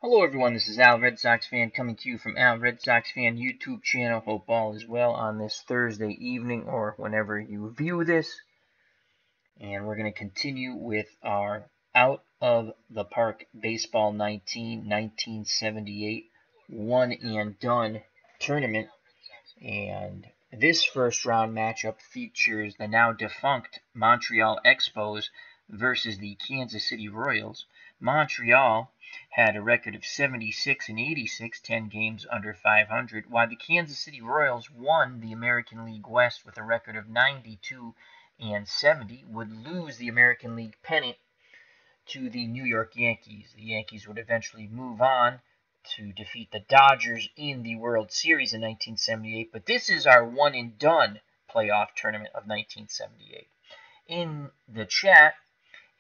Hello everyone, this is Al Red Sox Fan coming to you from Al Red Sox Fan YouTube channel. Hope all is well on this Thursday evening or whenever you view this. And we're going to continue with our Out of the Park Baseball 1978 one and done tournament. And this first round matchup features the now defunct Montreal Expos versus the Kansas City Royals. Montreal had a record of 76 and 86, 10 games under 500, while the Kansas City Royals won the American League West with a record of 92 and 70, would lose the American League pennant to the New York Yankees. The Yankees would eventually move on to defeat the Dodgers in the World Series in 1978, but this is our one and done playoff tournament of 1978. In the chat,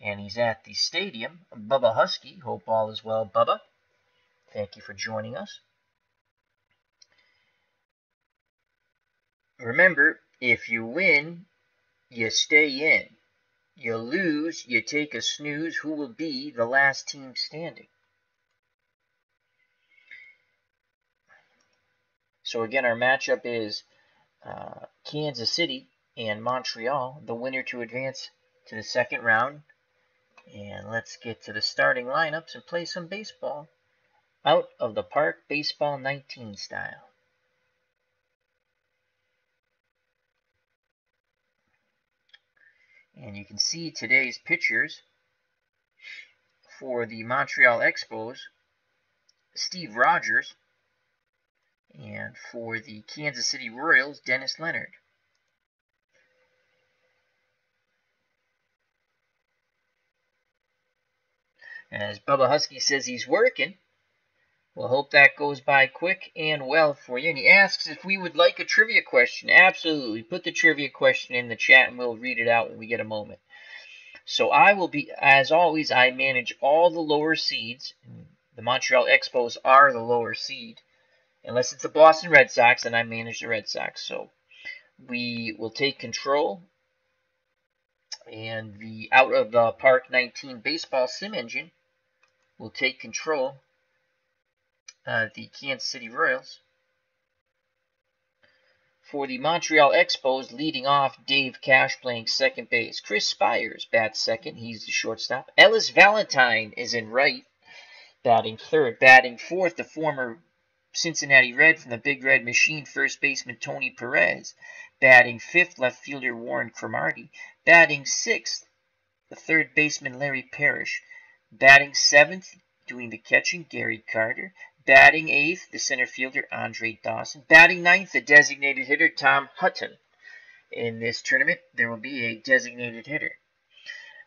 and he's at the stadium, Bubba Husky. Hope all is well, Bubba. Thank you for joining us. Remember, if you win, you stay in. You lose, you take a snooze. Who will be the last team standing? So again, our matchup is Kansas City and Montreal, the winner to advance to the second round. And let's get to the starting lineups and play some baseball. Out of the Park Baseball 19 style. And you can see today's pitchers for the Montreal Expos, Steve Rogers, and for the Kansas City Royals, Dennis Leonard. As Bubba Husky says he's working, we'll hope that goes by quick and well for you. And he asks if we would like a trivia question. Absolutely. Put the trivia question in the chat and we'll read it out when we get a moment. So I will be, as always, I manage all the lower seeds. The Montreal Expos are the lower seed. Unless it's the Boston Red Sox, then I manage the Red Sox. So we will take control. And the Out of the Park 19 Baseball Sim Engine will take control of the Kansas City Royals. For the Montreal Expos, leading off, Dave Cash playing second base. Chris Spires bats second. He's the shortstop. Ellis Valentine is in right, batting third. Batting fourth, the former Cincinnati Red from the Big Red Machine, first baseman Tony Perez. Batting fifth, left fielder Warren Cromartie. Batting sixth, the third baseman Larry Parrish. Batting seventh, doing the catching, Gary Carter. Batting eighth, the center fielder Andre Dawson. Batting ninth, the designated hitter Tom Hutton. In this tournament, there will be a designated hitter.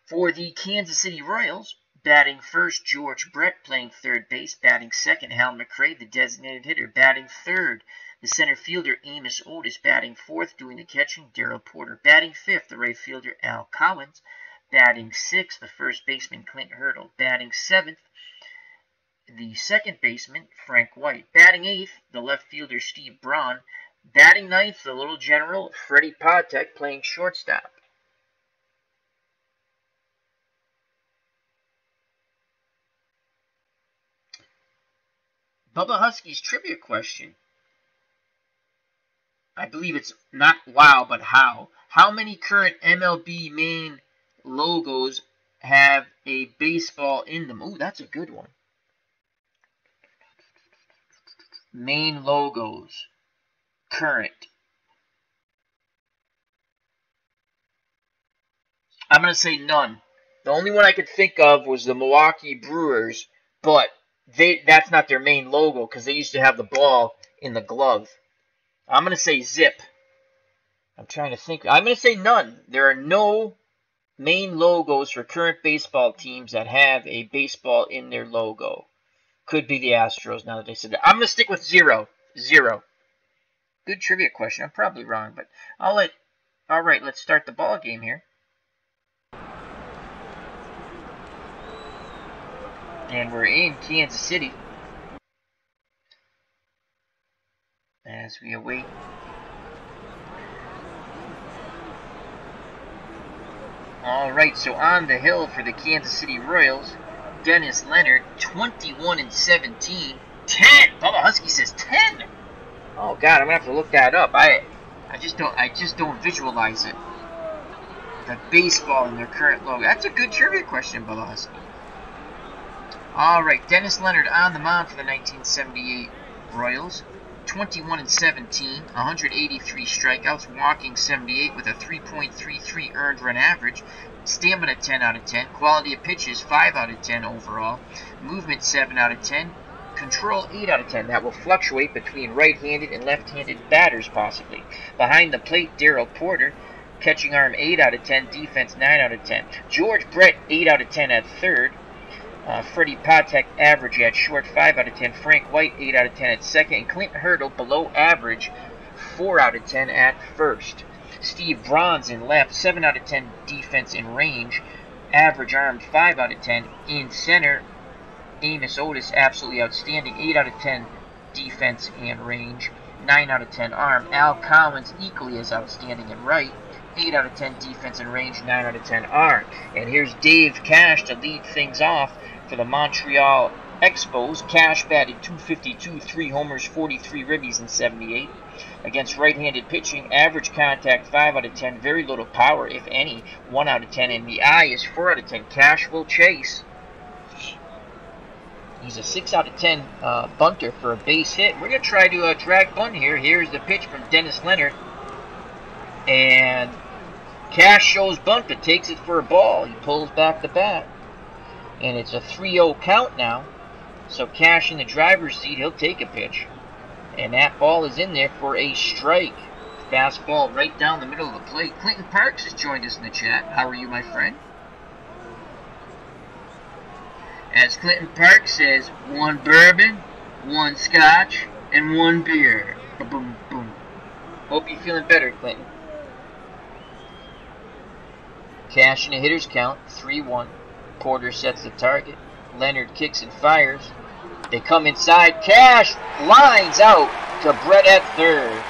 For the Kansas City Royals, batting first, George Brett playing third base. Batting second, Hal McRae, the designated hitter. Batting third, the center fielder Amos Otis. Batting fourth, doing the catching, Darrell Porter. Batting fifth, the right fielder Al Collins. Batting sixth, the first baseman Clint Hurdle. Batting seventh, the second baseman Frank White. Batting eighth, the left fielder Steve Braun. Batting ninth, the little general Freddie Patek playing shortstop. Bubba Husky's trivia question. I believe it's not wow, but how. How many current MLB main logos have a baseball in them? Ooh, that's a good one. Main logos. Current. I'm going to say none. The only one I could think of was the Milwaukee Brewers, but that's not their main logo because they used to have the ball in the glove. I'm going to say zip. I'm trying to think. I'm going to say none. There are no main logos for current baseball teams that have a baseball in their logo. Could be the Astros now that they said that. I'm going to stick with zero. Zero. Good trivia question. I'm probably wrong, but I'll let... All right, let's start the ball game here. And we're in Kansas City as we await All right, so on the hill for the Kansas City Royals Dennis Leonard, 21-17. 10. Bubba Husky says 10. Oh God, I'm gonna have to look that up. I just don't visualize it. The baseball in their current logo. That's a good trivia question, Bubba Husky. All right, Dennis Leonard on the mound for the 1978 Royals. 21-17, 183 strikeouts, walking 78 with a 3.33 earned run average, stamina 10 out of 10, quality of pitches 5 out of 10 overall, movement 7 out of 10, control 8 out of 10. That will fluctuate between right-handed and left-handed batters possibly. Behind the plate, Darrell Porter, catching arm 8 out of 10, defense 9 out of 10. George Brett 8 out of 10 at third. Freddie Patek average at short, 5 out of 10. Frank White, 8 out of 10 at second. And Clint Hurdle below average, 4 out of 10 at first. Steve Bronze in left, 7 out of 10 defense in range. Average armed, 5 out of 10. In center, Amos Otis, absolutely outstanding, 8 out of 10 defense and range. 9 out of 10 arm. Al Collins, equally as outstanding in right. 8 out of 10 defense and range, 9 out of 10 arm. And here's Dave Cash to lead things off for the Montreal Expos. Cash batted .252, 3 homers, 43 ribbies in 78. Against right-handed pitching, average contact 5 out of 10, very little power, if any, 1 out of 10, and the eye is 4 out of 10. Cash will chase. He's a 6 out of 10 bunter for a base hit. We're going to try to drag bunt here. Here's the pitch from Dennis Leonard. And Cash shows bunt, but takes it for a ball. He pulls back the bat. And it's a 3-0 count now. So Cash in the driver's seat, he'll take a pitch. And that ball is in there for a strike. Fastball right down the middle of the plate. Clinton Parks has joined us in the chat. How are you, my friend? As Clinton Parks says, 1 bourbon, 1 scotch, and 1 beer. Boom, boom. Hope you're feeling better, Clinton. Cash in a hitter's count, 3-1. Porter sets the target. Leonard kicks and fires. They come inside. Cash lines out to Brett at third.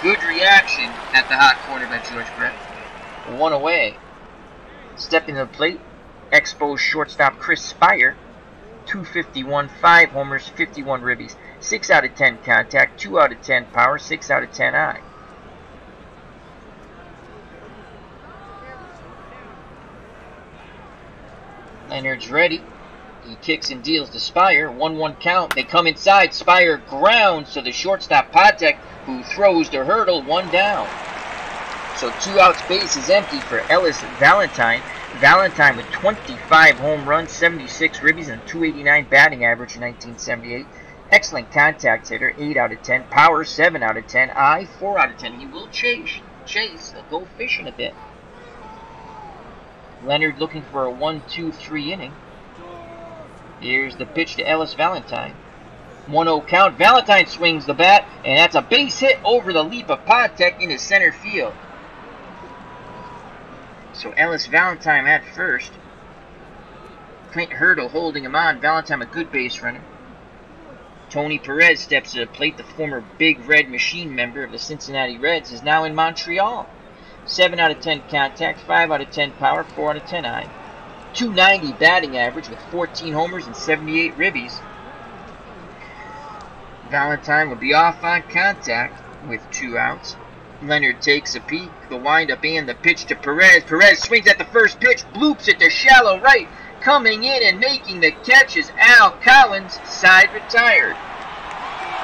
Good reaction at the hot corner by George Brett. 1 away. Stepping to the plate, Expos shortstop Chris Spire. .251, 5 homers, 51 ribbies. 6 out of 10 contact, 2 out of 10 power, 6 out of 10 eye. Leonard's ready. He kicks and deals to Spire. 1-1 count. They come inside. Spire grounds to the shortstop Patek, who throws to Hurdle. 1 down. So 2 outs, base is empty for Ellis Valentine. Valentine with 25 home runs, 76 ribbies, and 289 batting average in 1978. Excellent contact hitter, 8 out of 10. Power, 7 out of 10. Eye, 4 out of 10. He will chase. He'll go fishing a bit. Leonard looking for a 1-2-3 inning. Here's the pitch to Ellis Valentine. 1-0 count. Valentine swings the bat, and that's a base hit over the leap of Patek into center field. So Ellis Valentine at first. Clint Hurdle holding him on. Valentine a good base runner. Tony Perez steps to the plate. The former Big Red Machine member of the Cincinnati Reds is now in Montreal. 7 out of 10 contact, 5 out of 10 power, 4 out of 10 eye. 290 batting average with 14 homers and 78 ribbies. Valentine will be off on contact with 2 outs. Leonard takes a peek, the windup and the pitch to Perez. Perez swings at the first pitch, bloops it to shallow right. Coming in and making the catch is Al Collins, side retired.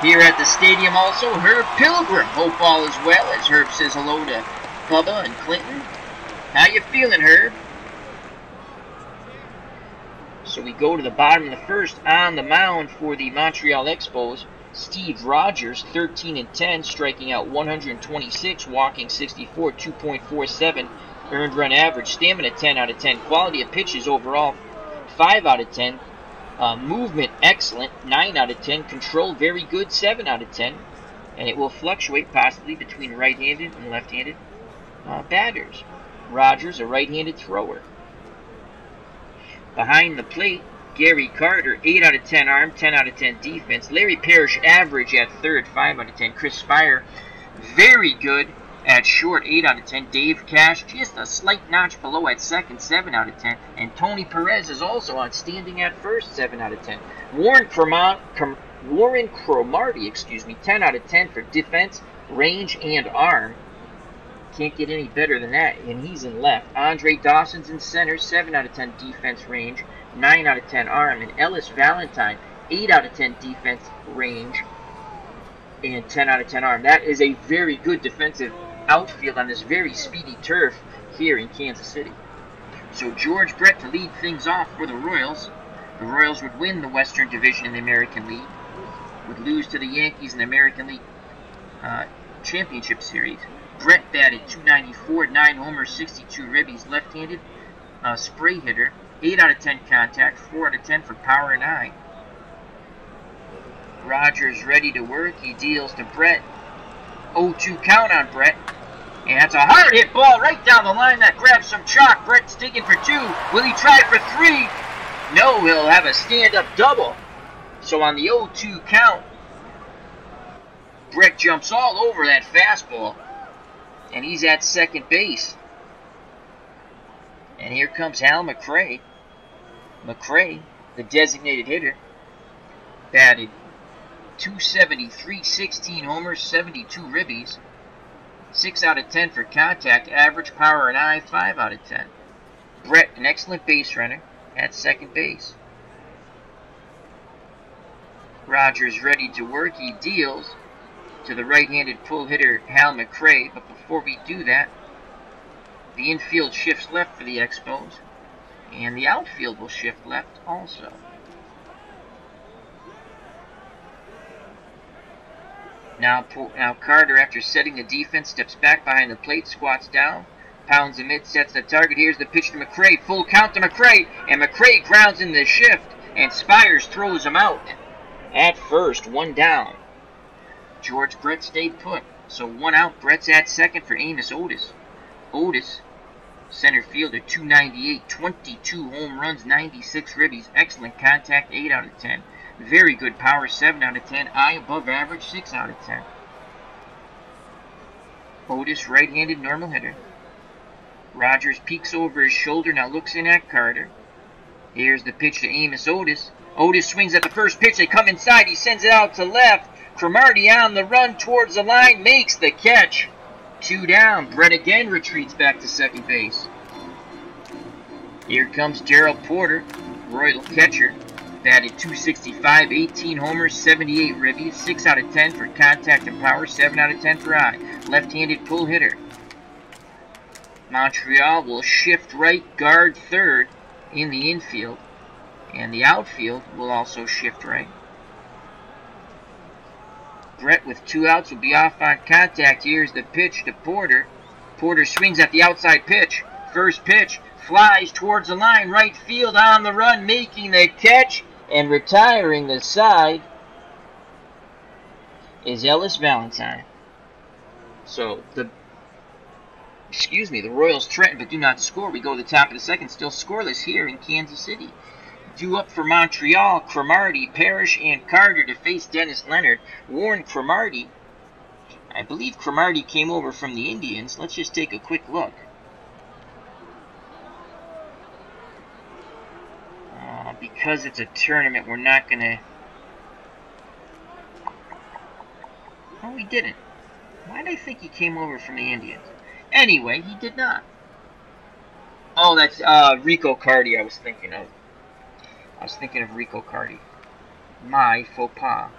Here at the stadium also, Herb Pilgrim. Hope all is well, as Herb says hello to Bubba and Clinton. How you feeling, Herb? So we go to the bottom of the first. On the mound for the Montreal Expos, Steve Rogers, 13-10, striking out 126, walking 64, 2.47 earned run average, stamina 10 out of 10, quality of pitches overall 5 out of 10, movement excellent, 9 out of 10, control very good, 7 out of 10, and it will fluctuate possibly between right-handed and left-handed batters. Rogers, a right-handed thrower. Behind the plate, Gary Carter, 8 out of 10 arm, 10 out of 10 defense. Larry Parrish, average at third, 5 out of 10. Chris Spire, very good At short, 8 out of 10. Dave Cash, just a slight notch below at second, 7 out of 10. And Tony Perez is also outstanding at first, 7 out of 10. Warren Cromartie, 10 out of 10 for defense, range, and arm. Can't get any better than that, and he's in left. Andre Dawson's in center, 7 out of 10 defense, range, 9 out of 10 arm. And Ellis Valentine, 8 out of 10 defense, range, and 10 out of 10 arm. That is a very good defensive outfield on this very speedy turf here in Kansas City. So George Brett to lead things off for the Royals. The Royals would win the Western Division in the American League, would lose to the Yankees in the American League Championship Series. Brett batted .294, 9 homers, 62 ribbies, left-handed spray hitter, 8 out of 10 contact, 4 out of 10 for power and eye. Rogers ready to work. He deals to Brett. 0-2 count on Brett. And that's a hard hit ball right down the line that grabs some chalk. Brett's digging for 2. Will he try for 3? No, he'll have a stand-up double. So on the 0-2 count, Brett jumps all over that fastball. And he's at second base. And here comes Hal McRae. McRae, the designated hitter, batted .273, 16 homers, 72 ribbies, 6 out of 10 for contact, average power and eye, 5 out of 10. Brett, an excellent base runner, at second base. Rogers ready to work. He deals to the right-handed pull hitter Hal McRae, but before we do that, the infield shifts left for the Expos, and the outfield will shift left also. Now Carter, after setting the defense, steps back behind the plate, squats down, pounds the mid, sets the target. Here's the pitch to McRae. Full count to McRae, and McRae grounds in the shift, and Spires throws him out. At first, 1 down. George Brett stayed put, so 1 out. Brett's at second for Amos Otis. Otis, center fielder, .298, 22 home runs, 96 ribbies, excellent contact, 8 out of 10. Very good power, 7 out of 10. Eye above average, 6 out of 10. Otis, right-handed normal hitter. Rogers peeks over his shoulder, now looks in at Carter. Here's the pitch to Amos Otis. Otis swings at the first pitch. They come inside. He sends it out to left. Cromartie on the run towards the line, makes the catch. 2 down. Brett again retreats back to second base. Here comes Darrell Porter, Royal catcher. Batted .265, 18 homers, 78 ribbies, 6 out of 10 for contact and power, 7 out of 10 for eye. Left-handed pull hitter. Montreal will shift right, guard third in the infield, and the outfield will also shift right. Brett with 2 outs will be off on contact. Here's the pitch to Porter. Porter swings at the outside pitch. First pitch flies towards the line, right field on the run, making the catch. And retiring the side is Ellis Valentine. So the Royals threaten but do not score. We go to the top of the second, still scoreless here in Kansas City. Due up for Montreal, Cromartie, Parrish, and Carter to face Dennis Leonard. Warren Cromartie, I believe Cromartie came over from the Indians. Let's just take a quick look. Because it's a tournament, we're not going to... Oh, he didn't. Why did I think he came over from the Indians? Anyway, he did not. Oh, that's Rico Cardi I was thinking of. I was thinking of Rico Cardi. My faux pas.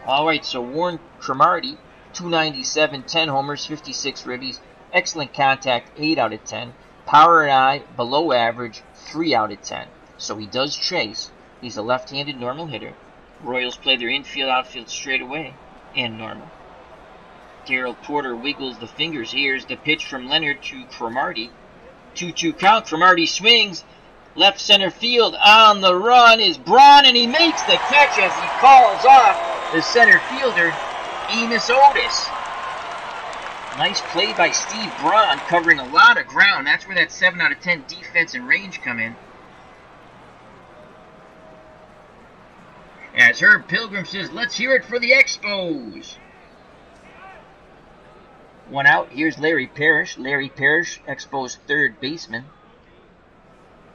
Alright, so Warren Cromartie, .297, 10 homers, 56 ribbies, excellent contact, 8 out of 10. Power and eye, below average, 3 out of 10. So he does chase. He's a left-handed normal hitter. Royals play their infield, outfield straight away and normal. Darrell Porter wiggles the fingers. Here's the pitch from Leonard to Cromartie. 2-2 count. Cromartie swings. Left center field on the run is Braun, and he makes the catch as he calls off the center fielder, Amos Otis. Nice play by Steve Braun, covering a lot of ground. That's where that 7 out of 10 defense and range come in. As Herb Pilgrim says, let's hear it for the Expos. One out. Here's Larry Parrish. Larry Parrish, Expos third baseman.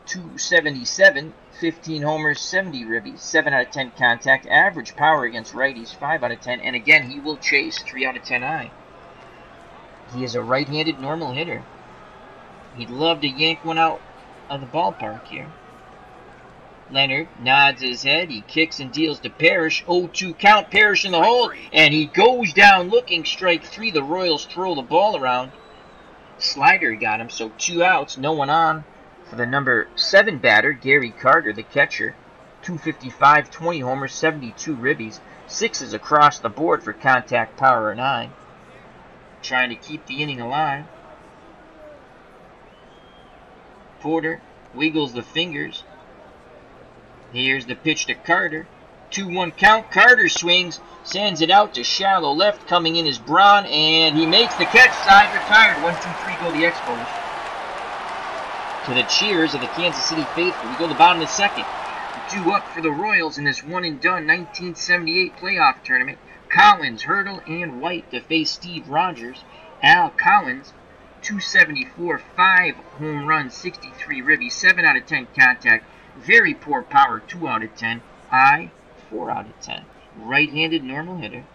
277, 15 homers, 70 ribbies, 7 out of 10 contact, average power against righties, 5 out of 10, and again, he will chase 3 out of 10 high. He is a right-handed normal hitter. He'd love to yank one out of the ballpark here. Leonard nods his head. He kicks and deals to Parrish. 0-2 count. Parrish in the hole. And he goes down looking. Strike 3. The Royals throw the ball around. Slider got him. So 2 outs. No one on for the number 7 batter, Gary Carter, the catcher. 255, 20 homers, 72 ribbies. 6s across the board for contact power and eye. Trying to keep the inning alive. Porter wiggles the fingers. Here's the pitch to Carter. 2-1 count. Carter swings, sends it out to shallow left. Coming in is Braun, and he makes the catch. Side retired. 1-2-3 go the Expos. To the cheers of the Kansas City faithful. We go to the bottom of the second. 2 up for the Royals in this one-and-done 1978 playoff tournament. Collins, Hurdle, and White to face Steve Rogers. Al Collins, 274, 5 home runs, 63 ribbies, 7 out of 10 contact. Very poor power, 2 out of 10. Eye, 4 out of 10. Right-handed normal hitter.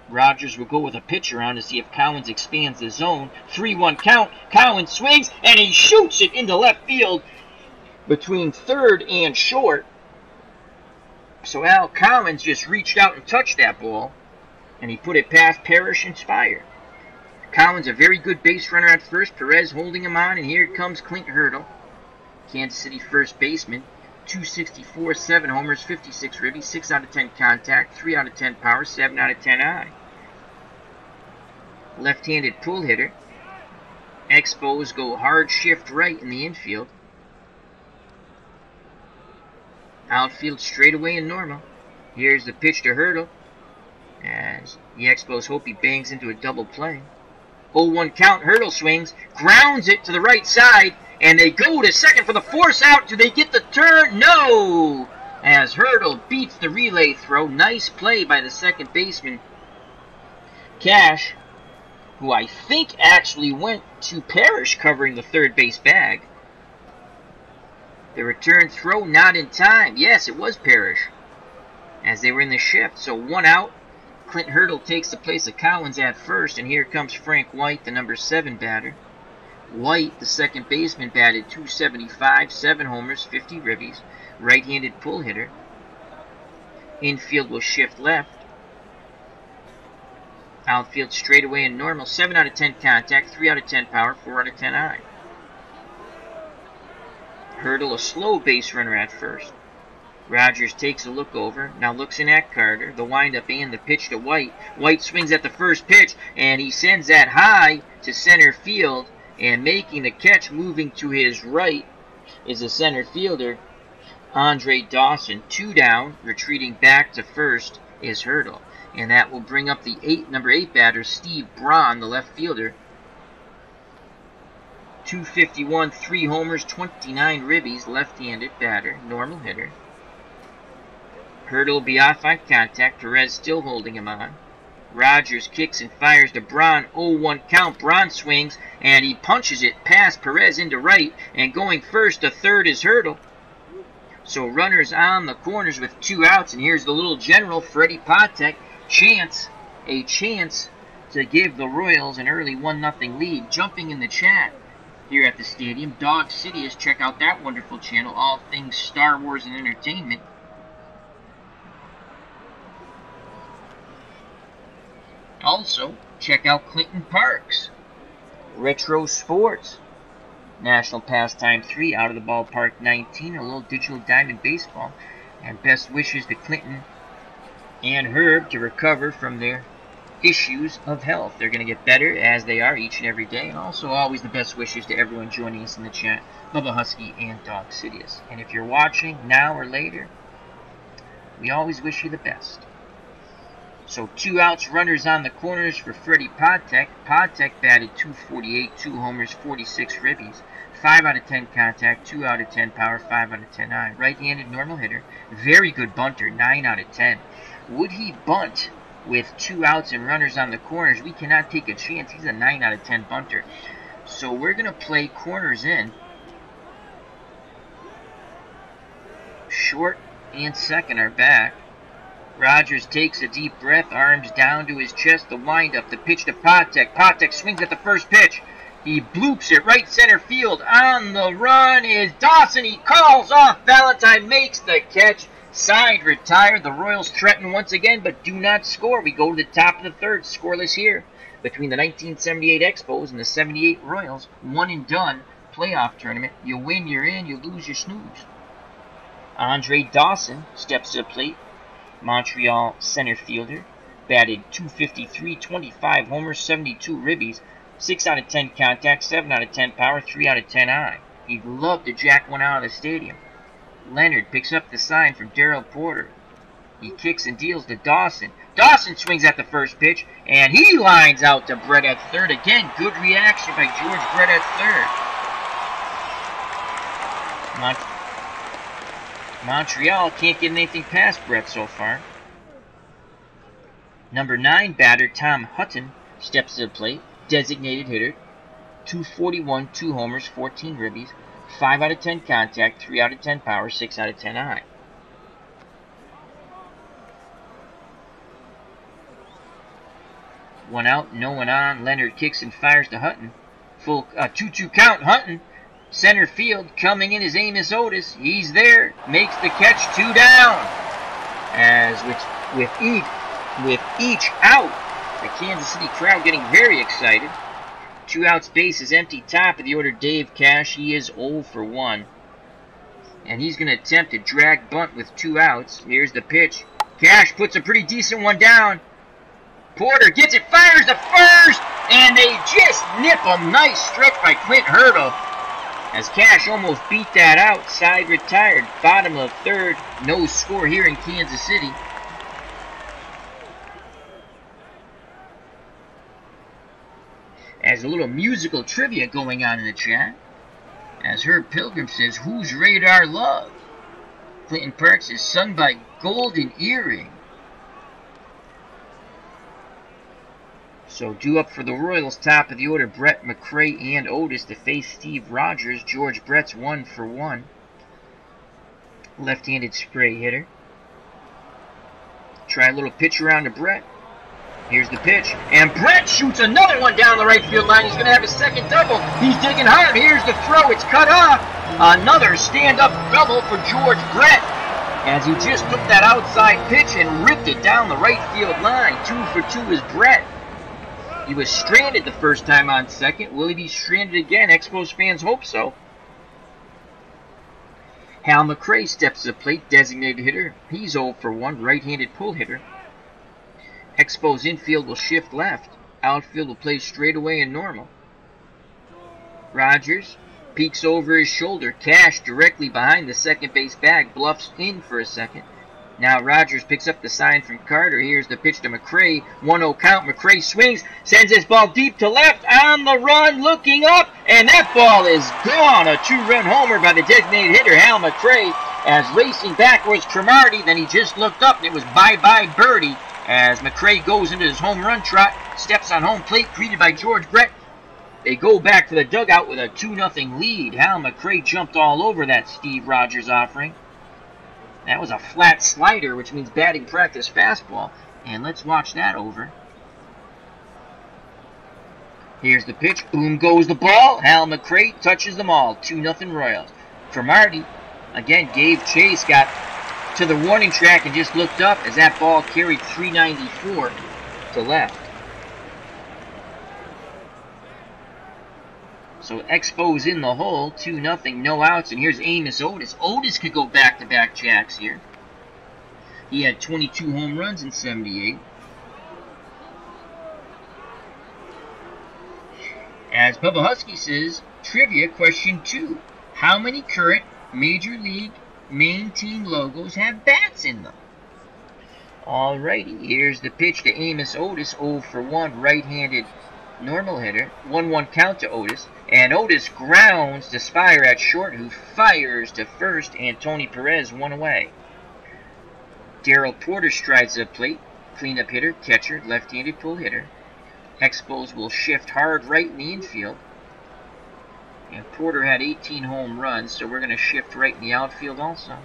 Rogers will go with a pitch around to see if Collins expands the zone. 3-1 count. Collins swings, and he shoots it into left field between third and short. So Al Collins just reached out and touched that ball, and he put it past Parrish and Spire. Collins, a very good base runner at first. Perez holding him on, and here comes Clint Hurdle. Kansas City first baseman, 264, 7 homers, 56 ribbies, 6 out of 10 contact, 3 out of 10 power, 7 out of 10 eye. Left-handed pull hitter. Expos go hard shift right in the infield. Outfield straightaway and normal. Here's the pitch to Hurdle, as the Expos hope he bangs into a double play. 0-1 count. Hurdle swings, grounds it to the right side, and they go to second for the force out. Do they get the turn? No! As Hurdle beats the relay throw. Nice play by the second baseman, Cash, who I think actually went to Parrish covering the third base bag. The return throw not in time. Yes, it was Parrish, as they were in the shift. So 1 out. Clint Hurdle takes the place of Collins at first, and here comes Frank White, the number 7 batter. White, the second baseman, batted 275, 7 homers, 50 ribbies. Right-handed pull hitter. Infield will shift left. Outfield straightaway and normal. 7 out of 10 contact, 3 out of 10 power, 4 out of 10 eye. Hurdle, a slow base runner at first. Rogers takes a look over, now looks in at Carter, the windup and the pitch to White. White swings at the first pitch, and he sends that high to center field. And making the catch, moving to his right, is the center fielder, Andre Dawson. 2 down, retreating back to first is Hurdle. And that will bring up the number 8 batter, Steve Braun, the left fielder. 251, 3 homers, 29 ribbies, left-handed batter, normal hitter. Hurdle will be off on contact, Perez still holding him on. Rogers kicks and fires to Braun. 0-1 count. Braun swings, and he punches it past Perez into right. And going first to third is Hurdle. So runners on the corners with 2 outs. And here's the little general, Freddie Patek. A chance to give the Royals an early 1-0 lead. Jumping in the chat here at the stadium, Dog Sidious. Check out that wonderful channel, all things Star Wars and entertainment. Also, check out Clinton Parks, Retro Sports, National Pastime 3, Out of the Ballpark 19, a little digital diamond baseball, and best wishes to Clinton and Herb to recover from their issues of health. They're going to get better, as they are each and every day, and also always the best wishes to everyone joining us in the chat, Bubba Husky and Dog Sidious. And if you're watching now or later, we always wish you the best. So 2 outs, runners on the corners for Freddie Patek. Patek batted 248, 2 homers, 46 ribbies, 5 out of 10 contact, 2 out of 10 power, 5 out of 10 eye. Right-handed normal hitter. Very good bunter, 9 out of 10. Would he bunt with 2 outs and runners on the corners. We cannot take a chance. He's a 9 out of 10 bunter. So we're going to play corners in. Short and second are back. Rogers takes a deep breath, arms down to his chest, the windup, the pitch to Patek. Patek swings at the first pitch. He bloops it right center field. On the run is Dawson. He calls off. Valentine makes the catch. Side retired. The Royals threaten once again, but do not score. We go to the top of the third. Scoreless here between the 1978 Expos and the 78 Royals. One and done playoff tournament. You win, you're in. You lose, you snooze. Andre Dawson steps to the plate. Montreal center fielder. Batted .253, 25 homers, 72 ribbies. 6 out of 10 contact, 7 out of 10 power, 3 out of 10 eye. He'd love to jack one out of the stadium. Leonard picks up the sign from Darrell Porter. He kicks and deals to Dawson. Dawson swings at the first pitch, and he lines out to Brett at third. Again, good reaction by George Brett at third. Montreal can't get anything past Brett so far. Number 9 batter Tom Hutton steps to the plate. Designated hitter, .241, 2 homers, 14 ribbies, 5 out of 10 contact, 3 out of 10 power, 6 out of 10 eye. One out, no one on. Leonard kicks and fires to Hutton. Full 2-2 count. Hutton, center field, coming in is Amos Otis. He's there, makes the catch, 2 down. As with each out, the Kansas City crowd getting very excited. 2 outs, base is empty. Top of the order, Dave Cash. He is 0 for 1. And he's going to attempt a drag bunt with 2 outs. Here's the pitch. Cash puts a pretty decent one down. Porter gets it, fires to first, and they just nip a nice stretch by Clint Hurdle. As Cash almost beat that out, side retired. Bottom of third, no score here in Kansas City. As a little musical trivia going on in the chat. As Herb Pilgrim says, who's Radar Love? Clinton Parks is sung by Golden Earring. So due up for the Royals, top of the order, Brett McRae and Otis to face Steve Rogers. George Brett's 1 for 1. Left-handed spray hitter. Try a little pitch around to Brett. Here's the pitch, and Brett shoots another one down the right field line. He's going to have a second double. He's digging hard. Here's the throw. It's cut off. Another stand-up double for George Brett, as he just took that outside pitch and ripped it down the right field line. 2 for 2 is Brett. He was stranded the first time on second. Will he be stranded again? Expos fans hope so. Hal McRae steps to the plate, designated hitter. He's 0 for 1, right-handed pull hitter. Expos infield will shift left. Outfield will play straightaway and normal. Rogers peeks over his shoulder. Cash directly behind the second base bag. Bluffs in for a second. Now Rogers picks up the sign from Carter. Here's the pitch to McRae. 1-0 count. McRae swings. Sends this ball deep to left. On the run. Looking up. And that ball is gone. A 2-run homer by the designated hitter, Hal McRae. As racing back was Cromartie. Then he just looked up and it was bye-bye birdie. As McRae goes into his home run trot, steps on home plate, greeted by George Brett. They go back to the dugout with a 2-0 lead. Hal McRae jumped all over that Steve Rogers offering. That was a flat slider, which means batting practice fastball. And let's watch that over. Here's the pitch. Boom goes the ball. Hal McRae touches them all. 2-0 Royals. Cromartie, again, gave chase, got to the warning track and just looked up as that ball carried 394 to left. So Expos in the hole, 2-0, no outs, and here's Amos Otis. Otis could go back-to-back jacks here. He had 22 home runs in 78. As Bubba Husky says, trivia question 2. How many current Major League main team logos have bats in them? Alrighty, here's the pitch to Amos Otis, 0 for 1, right-handed normal hitter. 1-1 count to Otis, and Otis grounds to Spire at short, who fires to first, and Tony Perez 1 away. Darrell Porter strides to the plate, Cleanup hitter, catcher, left-handed pull hitter. Expos will shift hard right in the infield. And Porter had 18 home runs, so we're going to shift right in the outfield also.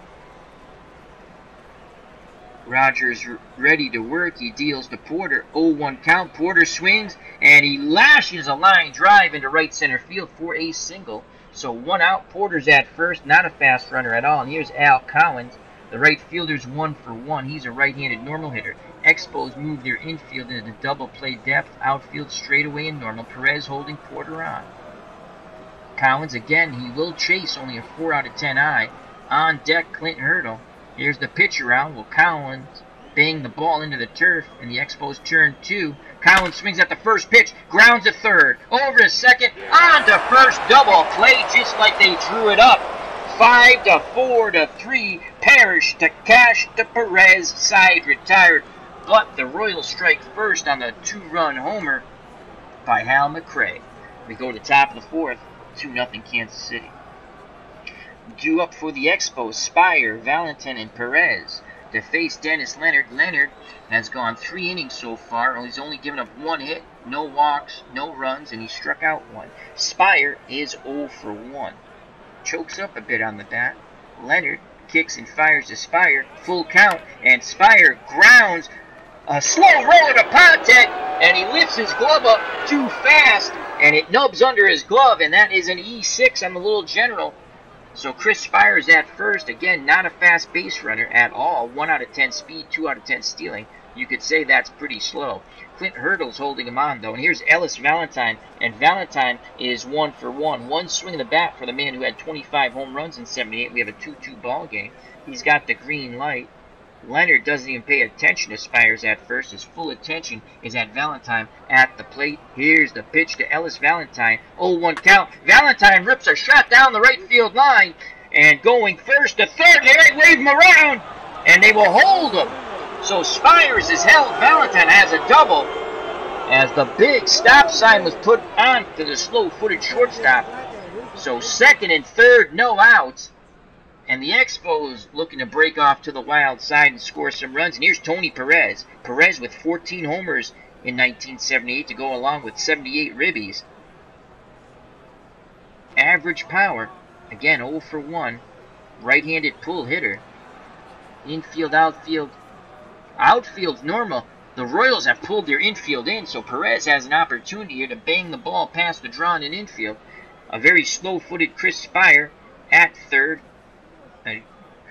Rogers ready to work. He deals to Porter. 0-1 count. Porter swings, and he lashes a line drive into right center field for a single. So 1 out. Porter's at first. Not a fast runner at all. And here's Al Collins. The right fielder's 1 for 1. He's a right-handed normal hitter. Expos move their infield into the double play depth. Outfield straightaway and normal. Perez holding Porter on. Collins again. He will chase. Only a 4 out of 10 eye. On deck, Clint Hurdle. Here's the pitch around. Will Collins bang the ball into the turf, and the Expos turn 2. Collins swings at the first pitch, grounds to third, over to second, on to first, double play just like they drew it up. 5-4-3, Parrish to Cash to Perez, side retired, but the Royals strike first on the 2-run homer by Hal McRae. We go to the top of the 4th, 2-0 Kansas City. Due up for the Expos, Spire, Valentine, and Perez to face Dennis Leonard. Leonard has gone 3 innings so far. He's only given up 1 hit, no walks, no runs, and he struck out 1. Spire is 0 for 1. Chokes up a bit on the bat. Leonard kicks and fires to Spire. Full count, and Spire grounds a slow roller to Pontet, and he lifts his glove up too fast, and it nubs under his glove, and that is an E6 on the little general. So Chris Spire is at first. Again, not a fast base runner at all. 1 out of 10 speed, 2 out of 10 stealing. You could say that's pretty slow. Clint Hurdle's holding him on, though. And here's Ellis Valentine. And Valentine is 1 for 1. 1 swing of the bat for the man who had 25 home runs in 78. We have a 2-2 ball game. He's got the green light. Leonard doesn't even pay attention to Spires at first. His full attention is at Valentine at the plate. Here's the pitch to Ellis Valentine. 0-1 count. Valentine rips a shot down the right field line. And going first to third. They wave him around. And they will hold him. So Spires is held. Valentine has a double. As the big stop sign was put on to the slow-footed shortstop. So second and third, no outs. And the Expos looking to break off to the wild side and score some runs. And here's Tony Perez. Perez with 14 homers in 1978 to go along with 78 ribbies. Average power. Again, 0 for 1. Right-handed pull hitter. Infield, outfield. Outfield's normal. The Royals have pulled their infield in, so Perez has an opportunity here to bang the ball past the drawn-in infield. A very slow-footed Chris Spire at third. A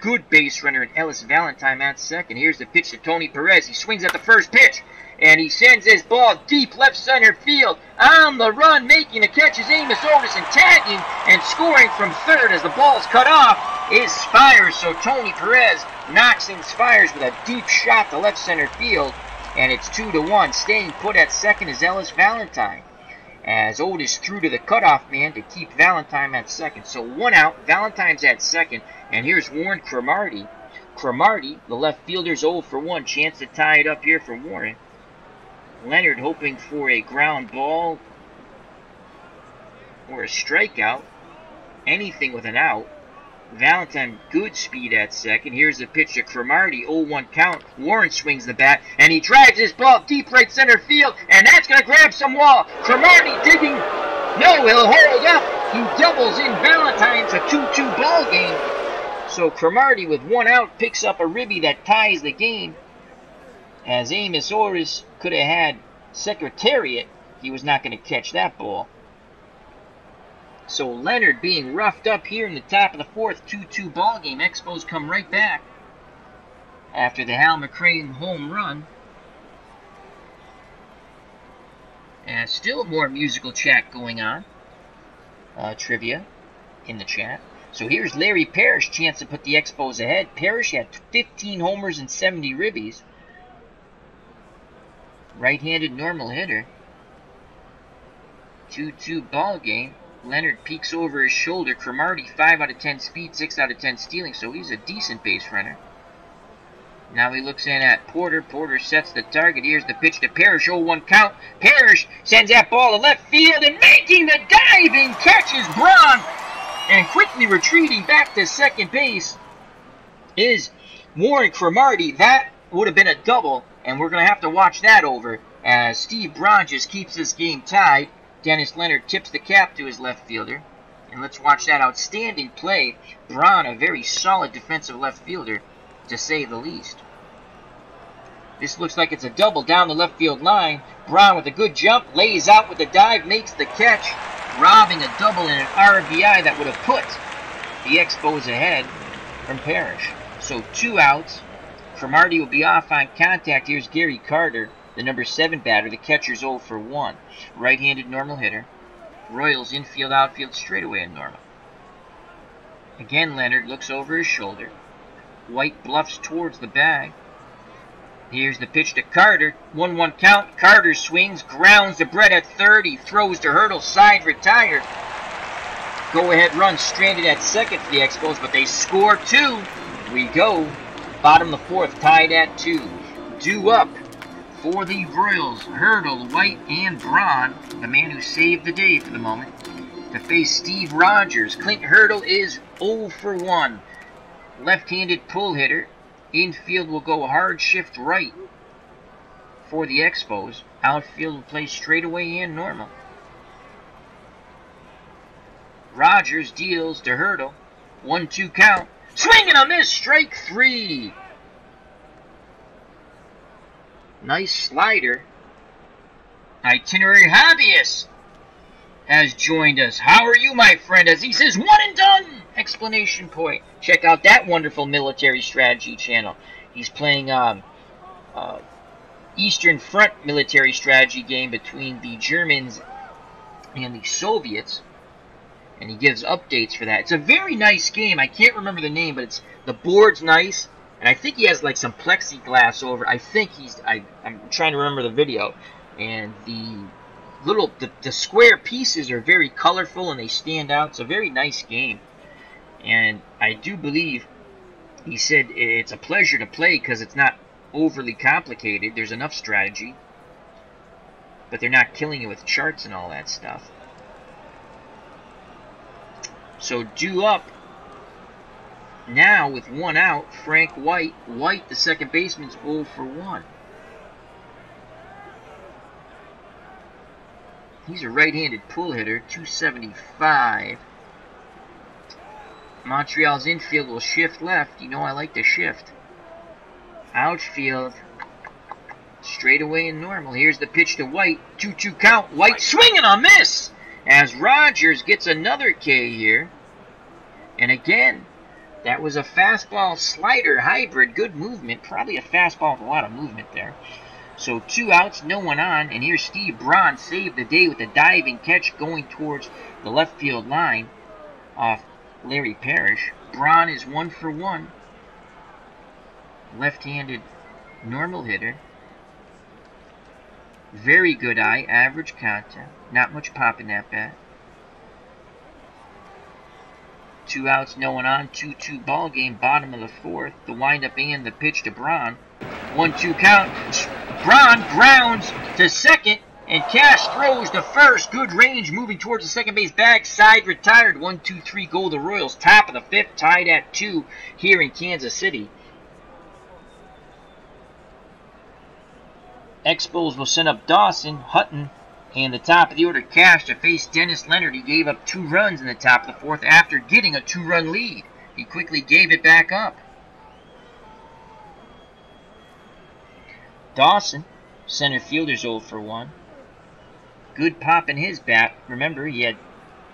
good base runner in Ellis Valentine at second. Here's the pitch to Tony Perez. He swings at the first pitch, and he sends his ball deep left center field. On the run, making the catch is Amos Otis, and tagging and scoring from third as the ball is cut off is Spires. So Tony Perez knocks in Spires with a deep shot to left center field, and it's 2-1. Staying put at second is Ellis Valentine, as Otis threw to the cutoff man to keep Valentine at second. So 1 out, Valentine's at second, and here's Warren Cromartie. Cromartie, the left fielder's 0 for 1, chance to tie it up here for Warren. Leonard hoping for a ground ball or a strikeout, anything with an out. Valentine, good speed at second. Here's the pitch to Cromartie, 0-1 count. Warren swings the bat, and he drives his ball deep right center field, and that's going to grab some wall. Cromartie digging. No, he'll hold up. He doubles in Valentine. It's a 2-2 ball game. So Cromartie, with 1 out, picks up a ribby that ties the game. As Amos Otis could have had Secretariat, he was not going to catch that ball. So Leonard being roughed up here in the top of the 4th, 2-2 ball game. Expos come right back after the Hal McRae home run. And still more musical chat going on. Trivia in the chat. So here's Larry Parrish, chance to put the Expos ahead. Parrish had 15 homers and 70 ribbies. Right-handed normal hitter. 2-2 ball game. Leonard peeks over his shoulder. Cromartie, 5 out of 10 speed, 6 out of 10 stealing, so he's a decent base runner. Now he looks in at Porter. Porter sets the target. Here's the pitch to Parrish, 0-1 count. Parrish sends that ball to left field, and making the diving catch is Braun. And quickly retreating back to second base is Warren Cromartie. That would have been a double And we're going to have to watch that over as Steve Braun just keeps this game tied. Dennis Leonard tips the cap to his left fielder. And let's watch that outstanding play. Braun, a very solid defensive left fielder, to say the least. This looks like it's a double down the left field line. Braun with a good jump, lays out with the dive, makes the catch, robbing a double and an RBI that would have put the Expos ahead from Parrish. So 2 outs. Cromartie will be off on contact. Here's Gary Carter, the number 7 batter. The catcher's 0 for 1. Right-handed normal hitter. Royals infield, outfield, straightaway and normal. Again, Leonard looks over his shoulder. White bluffs towards the bag. Here's the pitch to Carter. 1-1 count. Carter swings, grounds to Brett at third. He throws to Hurdle, side retired. Go-ahead run stranded at second for the Expos, but they score 2. We go. Bottom of the 4th, tied at 2. Due up for the Royals. Hurdle, White, and Braun, the man who saved the day for the moment, to face Steve Rogers. Clint Hurdle is 0 for 1. Left-handed pull hitter. Infield will go hard shift right for the Expos. Outfield will play straightaway and normal. Rogers deals to Hurdle. 1-2 count. Swing and a miss. Strike 3. Nice slider. Itinerary Hobbyist has joined us. How are you, my friend? As he says, 1 and done! Explanation point. Check out that wonderful military strategy channel. He's playing Eastern Front military strategy game between the Germans and the Soviets. And he gives updates for that. It's a very nice game. I can't remember the name, but the board's nice. And I think he has like some plexiglass over. I think I'm trying to remember the video. And the square pieces are very colorful and they stand out. It's a very nice game. And I do believe he said it's a pleasure to play because it's not overly complicated. There's enough strategy. But they're not killing you with charts and all that stuff. So due up now with 1 out, Frank White. White, the second baseman's 0 for 1. He's a right-handed pull hitter, 275. Montreal's infield will shift left. You know I like to shift. Outfield, straightaway and normal. Here's the pitch to White. 2-2 count. White swinging a miss as Rogers gets another K here. And again, that was a fastball slider hybrid. Good movement. Probably a fastball with a lot of movement there. So 2 outs, no one on. And here's Steve Braun saved the day with a diving catch going towards the left field line off Larry Parrish. Braun is 1 for 1. Left-handed normal hitter. Very good eye, average contact. Not much pop in that bat. 2 outs, no one on. 2-2 ball game, bottom of the 4th. The windup and the pitch to Braun. 1-2 count. Braun grounds to second, and Cash throws to first. Good range, moving towards the second base bag. Side retired. 1-2-3 go the Royals. Top of the 5th, tied at 2 here in Kansas City. Expos will send up Dawson, Hutton, and the top of the order, Cash, to face Dennis Leonard. He gave up 2 runs in the top of the 4th after getting a 2-run lead. He quickly gave it back up. Dawson, center fielder's 0 for 1. Good pop in his bat. Remember, he had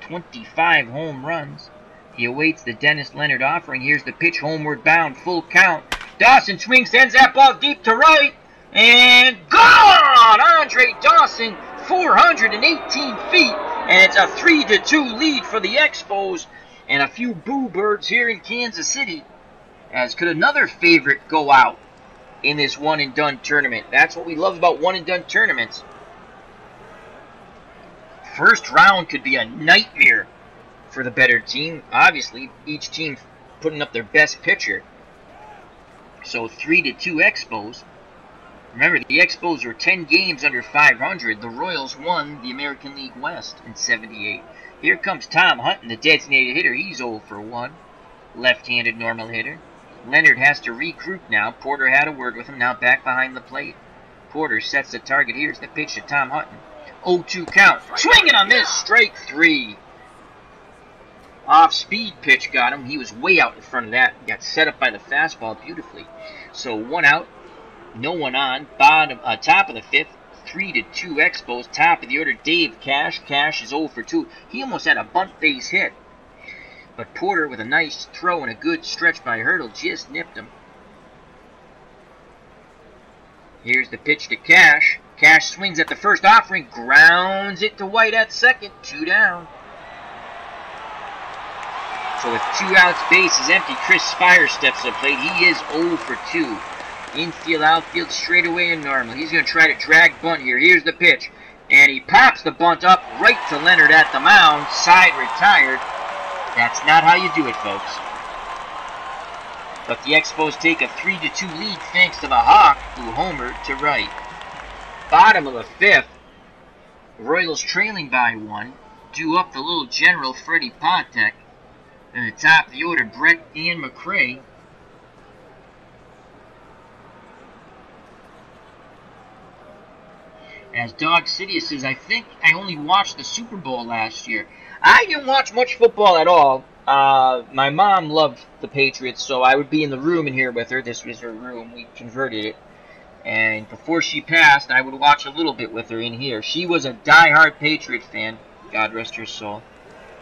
25 home runs. He awaits the Dennis Leonard offering. Here's the pitch, homeward bound, full count. Dawson swings, sends that ball deep to right. And gone! Andre Dawson, 418 feet. And it's a 3-2 lead for the Expos. And a few boo birds here in Kansas City. As could another favorite go out in this one-and-done tournament. That's what we love about one-and-done tournaments. First round could be a nightmare for the better team. Obviously, each team putting up their best pitcher. So 3-2 Expos. Remember, the Expos were 10 games under 500. The Royals won the American League West in '78. Here comes Tom Hutton, the designated hitter. He's 0 for 1. Left-handed normal hitter. Leonard has to regroup now. Porter had a word with him. Now back behind the plate. Porter sets the target. Here's the pitch to Tom Hutton. 0-2 count. Swinging on this. Strike 3. Off-speed pitch got him. He was way out in front of that. Got set up by the fastball beautifully. So 1 out. No one on. Top of the 5th. 3-2 Expos. Top of the order, Dave Cash. Cash is 0 for 2. He almost had a bunt base hit. But Porter, with a nice throw and a good stretch by Hurdle, just nipped him. Here's the pitch to Cash. Cash swings at the first offering. Grounds it to White at second. 2 down. So with 2 outs, base is empty. Chris Spires steps to the plate. He is 0 for 2. Infield, outfield, straight away and normal. He's going to try to drag bunt here. Here's the pitch. And he pops the bunt up right to Leonard at the mound. Side retired. That's not how you do it, folks. But the Expos take a 3-2 lead thanks to the Hawk, who homered to right. Bottom of the 5th. Royals trailing by 1. Due up the little general, Freddie Pontek. And the top of the order, Brett and McRae. As Dog Sidious says, I think I only watched the Super Bowl last year. I didn't watch much football at all. My mom loved the Patriots, so I would be in the room in here with her. This was her room. We converted it. And before she passed, I would watch a little bit with her in here. She was a die-hard Patriot fan. God rest her soul.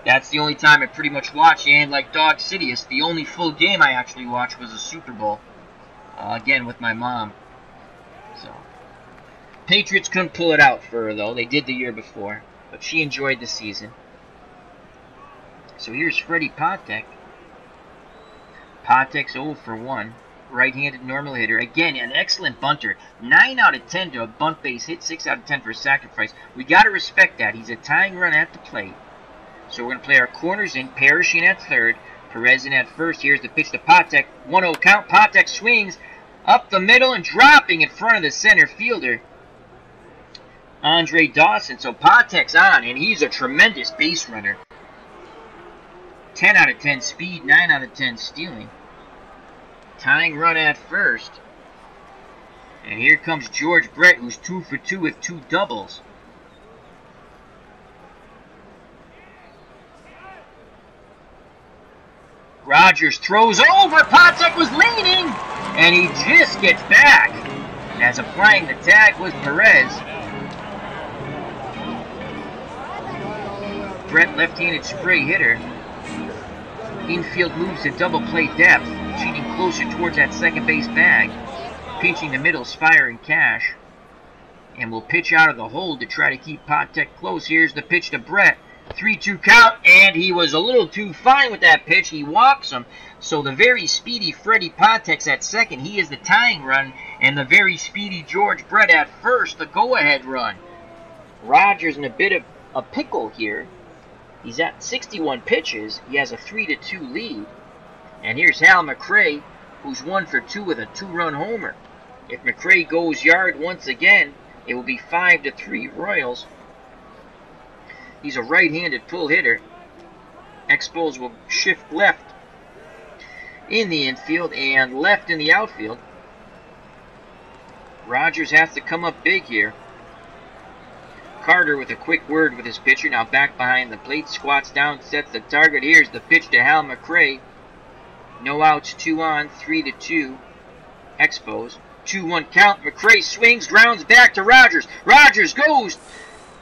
That's the only time I pretty much watched. And like Dog Sidious, the only full game I actually watched was the Super Bowl. Again, with my mom. So, Patriots couldn't pull it out for her, though. They did the year before. But she enjoyed the season. So here's Freddie Pontek. Pontek's 0 for 1. Right-handed normal hitter. Again, an excellent bunter. 9 out of 10 to a bunt base hit. 6 out of 10 for a sacrifice. We got to respect that. He's a tying run at the plate. So we're going to play our corners in. Parrish in at third. Perez in at first. Here's the pitch to Pontek. 1-0 count. Pontek swings up the middle and dropping in front of the center fielder, Andre Dawson. So Pontek's on, and he's a tremendous base runner. 10 out of 10 speed, 9 out of 10 stealing. Tying run at first. And here comes George Brett, who's 2 for 2 with 2 doubles. Rogers throws over. Pontek was leaning, and he just gets back. As applying the tag was Perez. Brett, left-handed spray hitter. Infield moves to double play depth, cheating closer towards that second base bag. Pinching the middle, Spire and Cash. And will pitch out of the hole to try to keep Pontek close. Here's the pitch to Brett. 3-2 count, and he was a little too fine with that pitch. He walks him. So the very speedy Freddie Pontek's at second. He is the tying run, and the very speedy George Brett at first, the go-ahead run. Rogers in a bit of a pickle here. He's at 61 pitches. He has a 3-2 lead. And here's Hal McRae, who's 1 for 2 with a 2-run homer. If McRae goes yard once again, it will be 5-3 Royals. He's a right-handed pull hitter. Expos will shift left in the infield and left in the outfield. Rogers has to come up big here. Carter with a quick word with his pitcher. Now back behind the plate. Squats down, sets the target. Here's the pitch to Hal McRae. No outs, 2 on, 3-2. Expos. 2-1 count. McRae swings, grounds back to Rogers. Rogers goes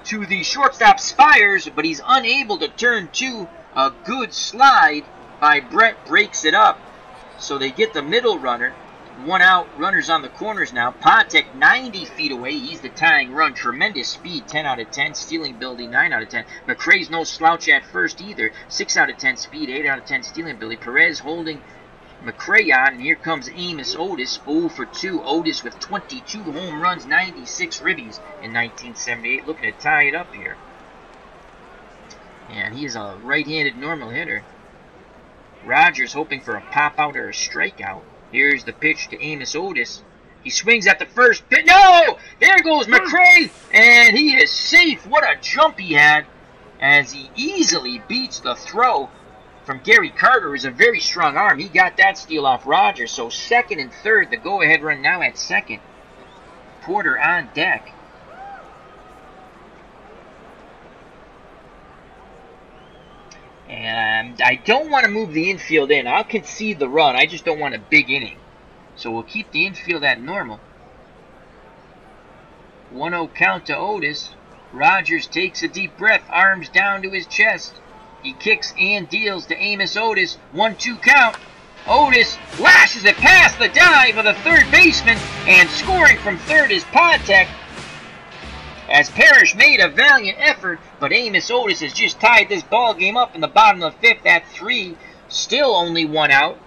to the shortstop Spires, but he's unable to turn to. A good slide by Brett breaks it up. So they get the middle runner. 1 out, runners on the corners now. Pontek 90 feet away. He's the tying run. Tremendous speed, 10 out of 10. Stealing ability, 9 out of 10. McRae's no slouch at first either. 6 out of 10 speed, 8 out of 10 stealing ability. Perez holding McRae on, and here comes Amos Otis, 0 for 2. Otis with 22 home runs, 96 ribbies in 1978. Looking to tie it up here. And he is a right-handed normal hitter. Rogers hoping for a pop-out or a strikeout. Here's the pitch to Amos Otis. He swings at the first pitch. No! There goes McRae, and he is safe. What a jump he had as he easily beats the throw from Gary Carter is a very strong arm. He got that steal off Rogers. So second and third, the go-ahead run now at second. Porter on deck. And I don't want to move the infield in. I'll concede the run. I just don't want a big inning. So we'll keep the infield at normal. 1-0 count to Otis. Rogers takes a deep breath, arms down to his chest. He kicks and deals to Amos Otis. 1-2 count. Otis lashes it past the dive of the third baseman, and scoring from third is Podtek. As Parrish made a valiant effort, but Amos Otis has just tied this ball game up in the bottom of the fifth at 3. Still only 1 out.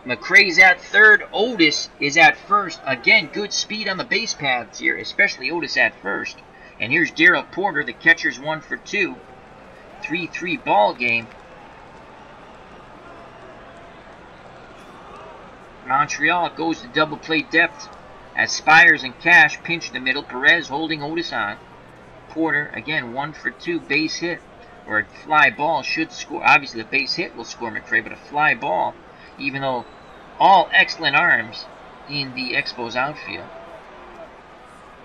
McRae's at third. Otis is at first. Again, good speed on the base paths here, especially Otis at first. And here's Darryl Porter. The catcher's 1 for 2. 3-3 ball game. Montreal goes to double play depth as Spires and Cash pinch the middle. Perez holding Otis on. Porter, again, 1 for 2. Base hit, or a fly ball should score. Obviously, the base hit will score McRae, but a fly ball, even though all excellent arms in the Expos outfield.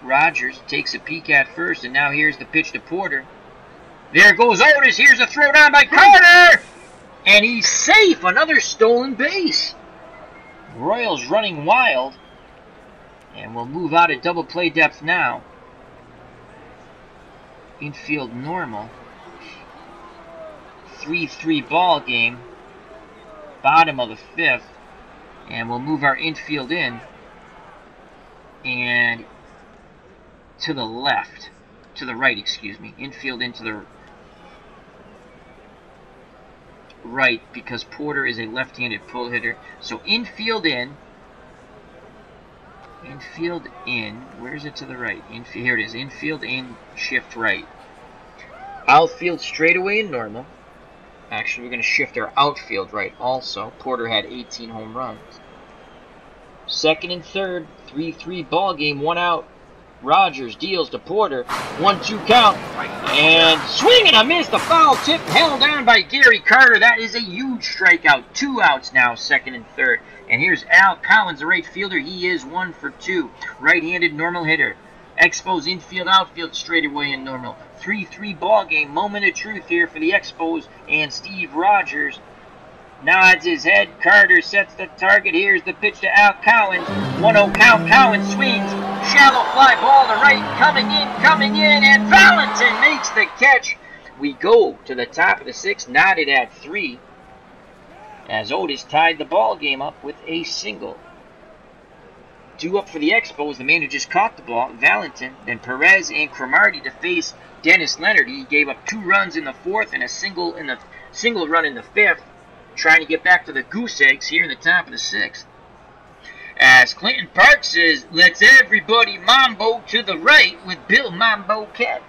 Rogers takes a peek at first, and now here's the pitch to Porter. There goes Otis. Here's a throw down by Carter, and he's safe. Another stolen base. Royals running wild, and we'll move out of double play depth now. Infield normal. 3-3 ball game. Bottom of the fifth, and we'll move our infield in and to the left, to the right, excuse me. Infield into the right because Porter is a left-handed pull hitter. So infield in. Infield in. Where is it to the right? Here it is. Infield in, shift right. Outfield straightaway and normal. Actually, we're going to shift our outfield right also. Porter had 18 home runs. Second and third, 3-3 ball game, 1 out. Rogers deals to Porter. 1-2 count. And swing and a miss. The foul tip held on by Gary Carter. That is a huge strikeout. 2 outs now, second and third. And here's Al Collins, the right fielder. He is 1 for 2. Right-handed normal hitter. Expos infield, outfield straightaway and normal. 3-3 ball game. Moment of truth here for the Expos. And Steve Rogers nods his head. Carter sets the target. Here's the pitch to Al Collins. 1-0 count. Collins swings. Shallow fly ball to right. Coming in. And Valentine makes the catch. We go to the top of the sixth. Knotted at 3. As Otis tied the ball game up with a single. 2 up for the Expos. The man who just caught the ball, Valentine. Then Perez and Cromartie to face Dennis Leonard. He gave up 2 runs in the fourth and a single run in the fifth. Trying to get back to the goose eggs here in the top of the sixth. As Clinton Park says, let's everybody mambo to the right with Bill Mambo Cat.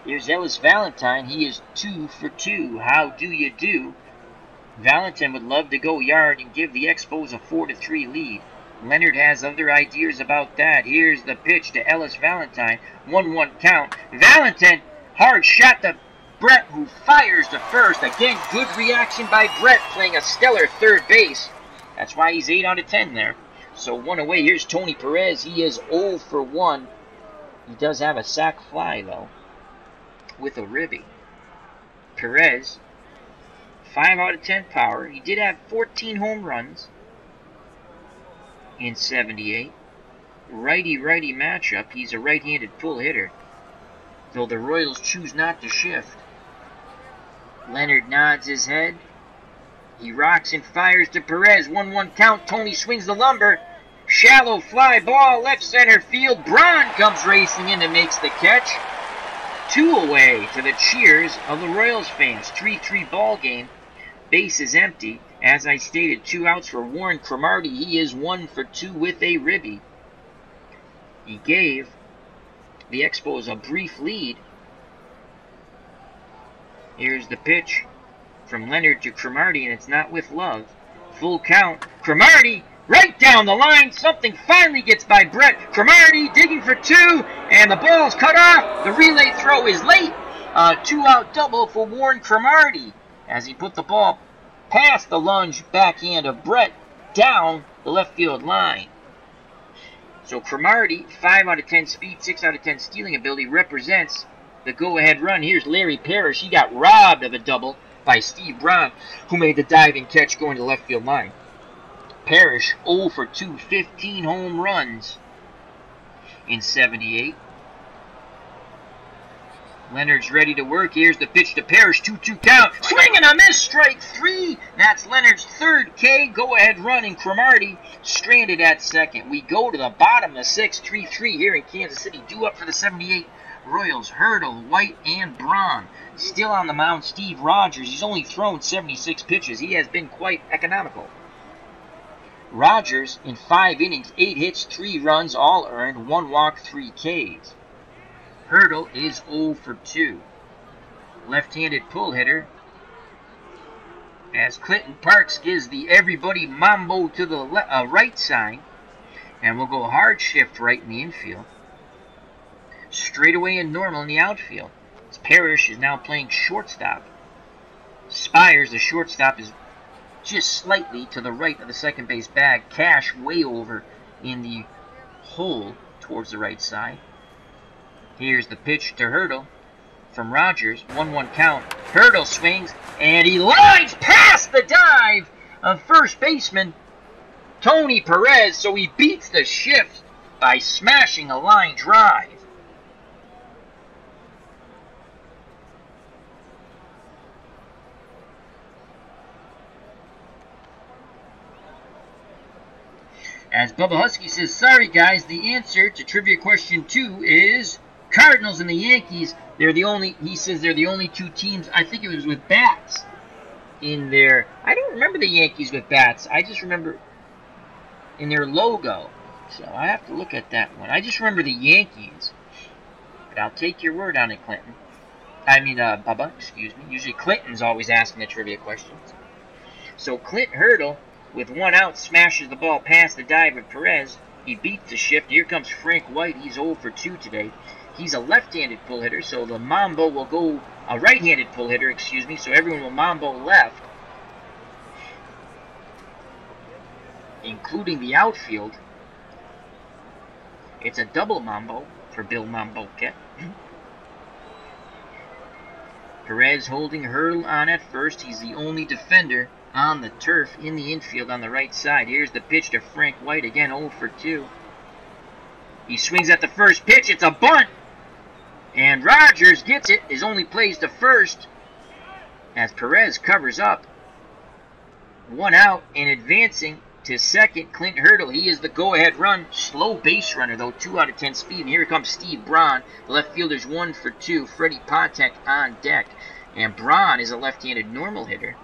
Here's Ellis Valentine. He is 2 for 2. How do you do? Valentine would love to go yard and give the Expos a 4-3 lead. Leonard has other ideas about that. Here's the pitch to Ellis Valentine. 1-1 count. Valentine, hard shot to Brett, who fires to first. Again, good reaction by Brett, playing a stellar third base. That's why he's 8 out of 10 there. So 1 away. Here's Tony Perez. He is 0 for 1. He does have a sac fly, though, with a ribby. Perez, 5 out of 10 power. He did have 14 home runs in 78. Righty-righty matchup. He's a right-handed pull hitter, though the Royals choose not to shift. Leonard nods his head. He rocks and fires to Perez. 1-1 count. Tony swings the lumber. Shallow fly ball, left center field. Braun comes racing in and makes the catch. 2 away to the cheers of the Royals fans. 3-3 ball game. Base is empty. As I stated, 2 outs for Warren Cromartie. He is 1 for 2 with a ribby. He gave the Expos a brief lead. Here's the pitch from Leonard to Cromartie, and it's not with love. Full count. Cromartie right down the line. Something finally gets by Brett. Cromartie digging for 2, and the ball's cut off. The relay throw is late, A 2-out double for Warren Cromartie as he put the ball past the lunge backhand of Brett down the left field line. So Cromartie, 5 out of 10 speed, 6 out of 10 stealing ability, represents the go-ahead run. Here's Larry Parrish. He got robbed of a double by Steve Braun, who made the diving catch going to the left field line. Parrish 0 for 2, 15 home runs in 78. Leonard's ready to work. Here's the pitch to Parrish. 2-2 count. Swing and a miss. Strike 3. That's Leonard's third K. Go-ahead run, and Cromartie stranded at second. We go to the bottom of the 6th, 3-3 here in Kansas City. Due up for the 78 Royals. Hurdle, White, and Braun. Still on the mound, Steve Rogers. He's only thrown 76 pitches. He has been quite economical. Rogers, in 5 innings, 8 hits, 3 runs, all earned, 1 walk, 3 Ks. Hurdle is 0 for 2. Left-handed pull hitter as Clinton Parks gives the everybody mambo to the right side. And we'll go hard shift right in the infield. Straightaway and normal in the outfield. Parrish is now playing shortstop. Spires, the shortstop, is just slightly to the right of the second base bag. Cash way over in the hole towards the right side. Here's the pitch to Hurdle from Rogers. 1-1 count. Hurdle swings, and he lines past the dive of first baseman Tony Perez, so he beats the shift by smashing a line drive. As Bubba Husky says, sorry guys, the answer to trivia question 2 is Cardinals and the Yankees. They're the only, he says they're the only 2 teams, I think it was with bats in their, I don't remember the Yankees with bats. I just remember in their logo. So I have to look at that one. I just remember the Yankees. But I'll take your word on it, Clinton. Bubba, excuse me. Usually Clinton's always asking the trivia questions. So Clint Hurdle, with 1 out, smashes the ball past the dive of Perez. He beats the shift. Here comes Frank White. He's 0 for 2 today. He's a left-handed pull hitter, so the mambo will go, a right-handed pull hitter, excuse me, so everyone will mambo left, including the outfield. It's a double mambo for Bill Mamboket. Perez holding Hurdle on at first. He's the only defender on the turf in the infield on the right side. Here's the pitch to Frank White, again 0 for 2. He swings at the first pitch. It's a bunt. And Rogers gets it. His only plays to first as Perez covers up. 1 out, and advancing to second, Clint Hurdle. He is the go-ahead run. Slow base runner, though, 2 out of 10 speed. And here comes Steve Braun. The left fielder's 1 for 2. Freddie Patek on deck. And Braun is a left-handed normal hitter.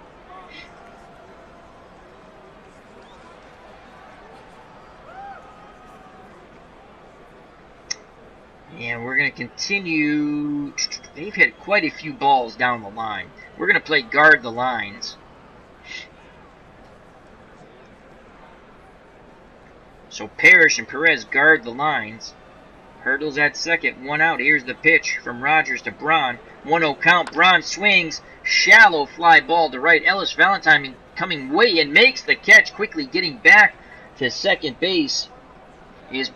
And we're going to continue. They've hit quite a few balls down the line. We're going to play guard the lines. So Parrish and Perez guard the lines. Hurdle's at second, 1 out. Here's the pitch from Rogers to Braun. 1-0 count. Braun swings. Shallow fly ball to right. Ellis Valentine coming way and makes the catch. Quickly getting back to second base is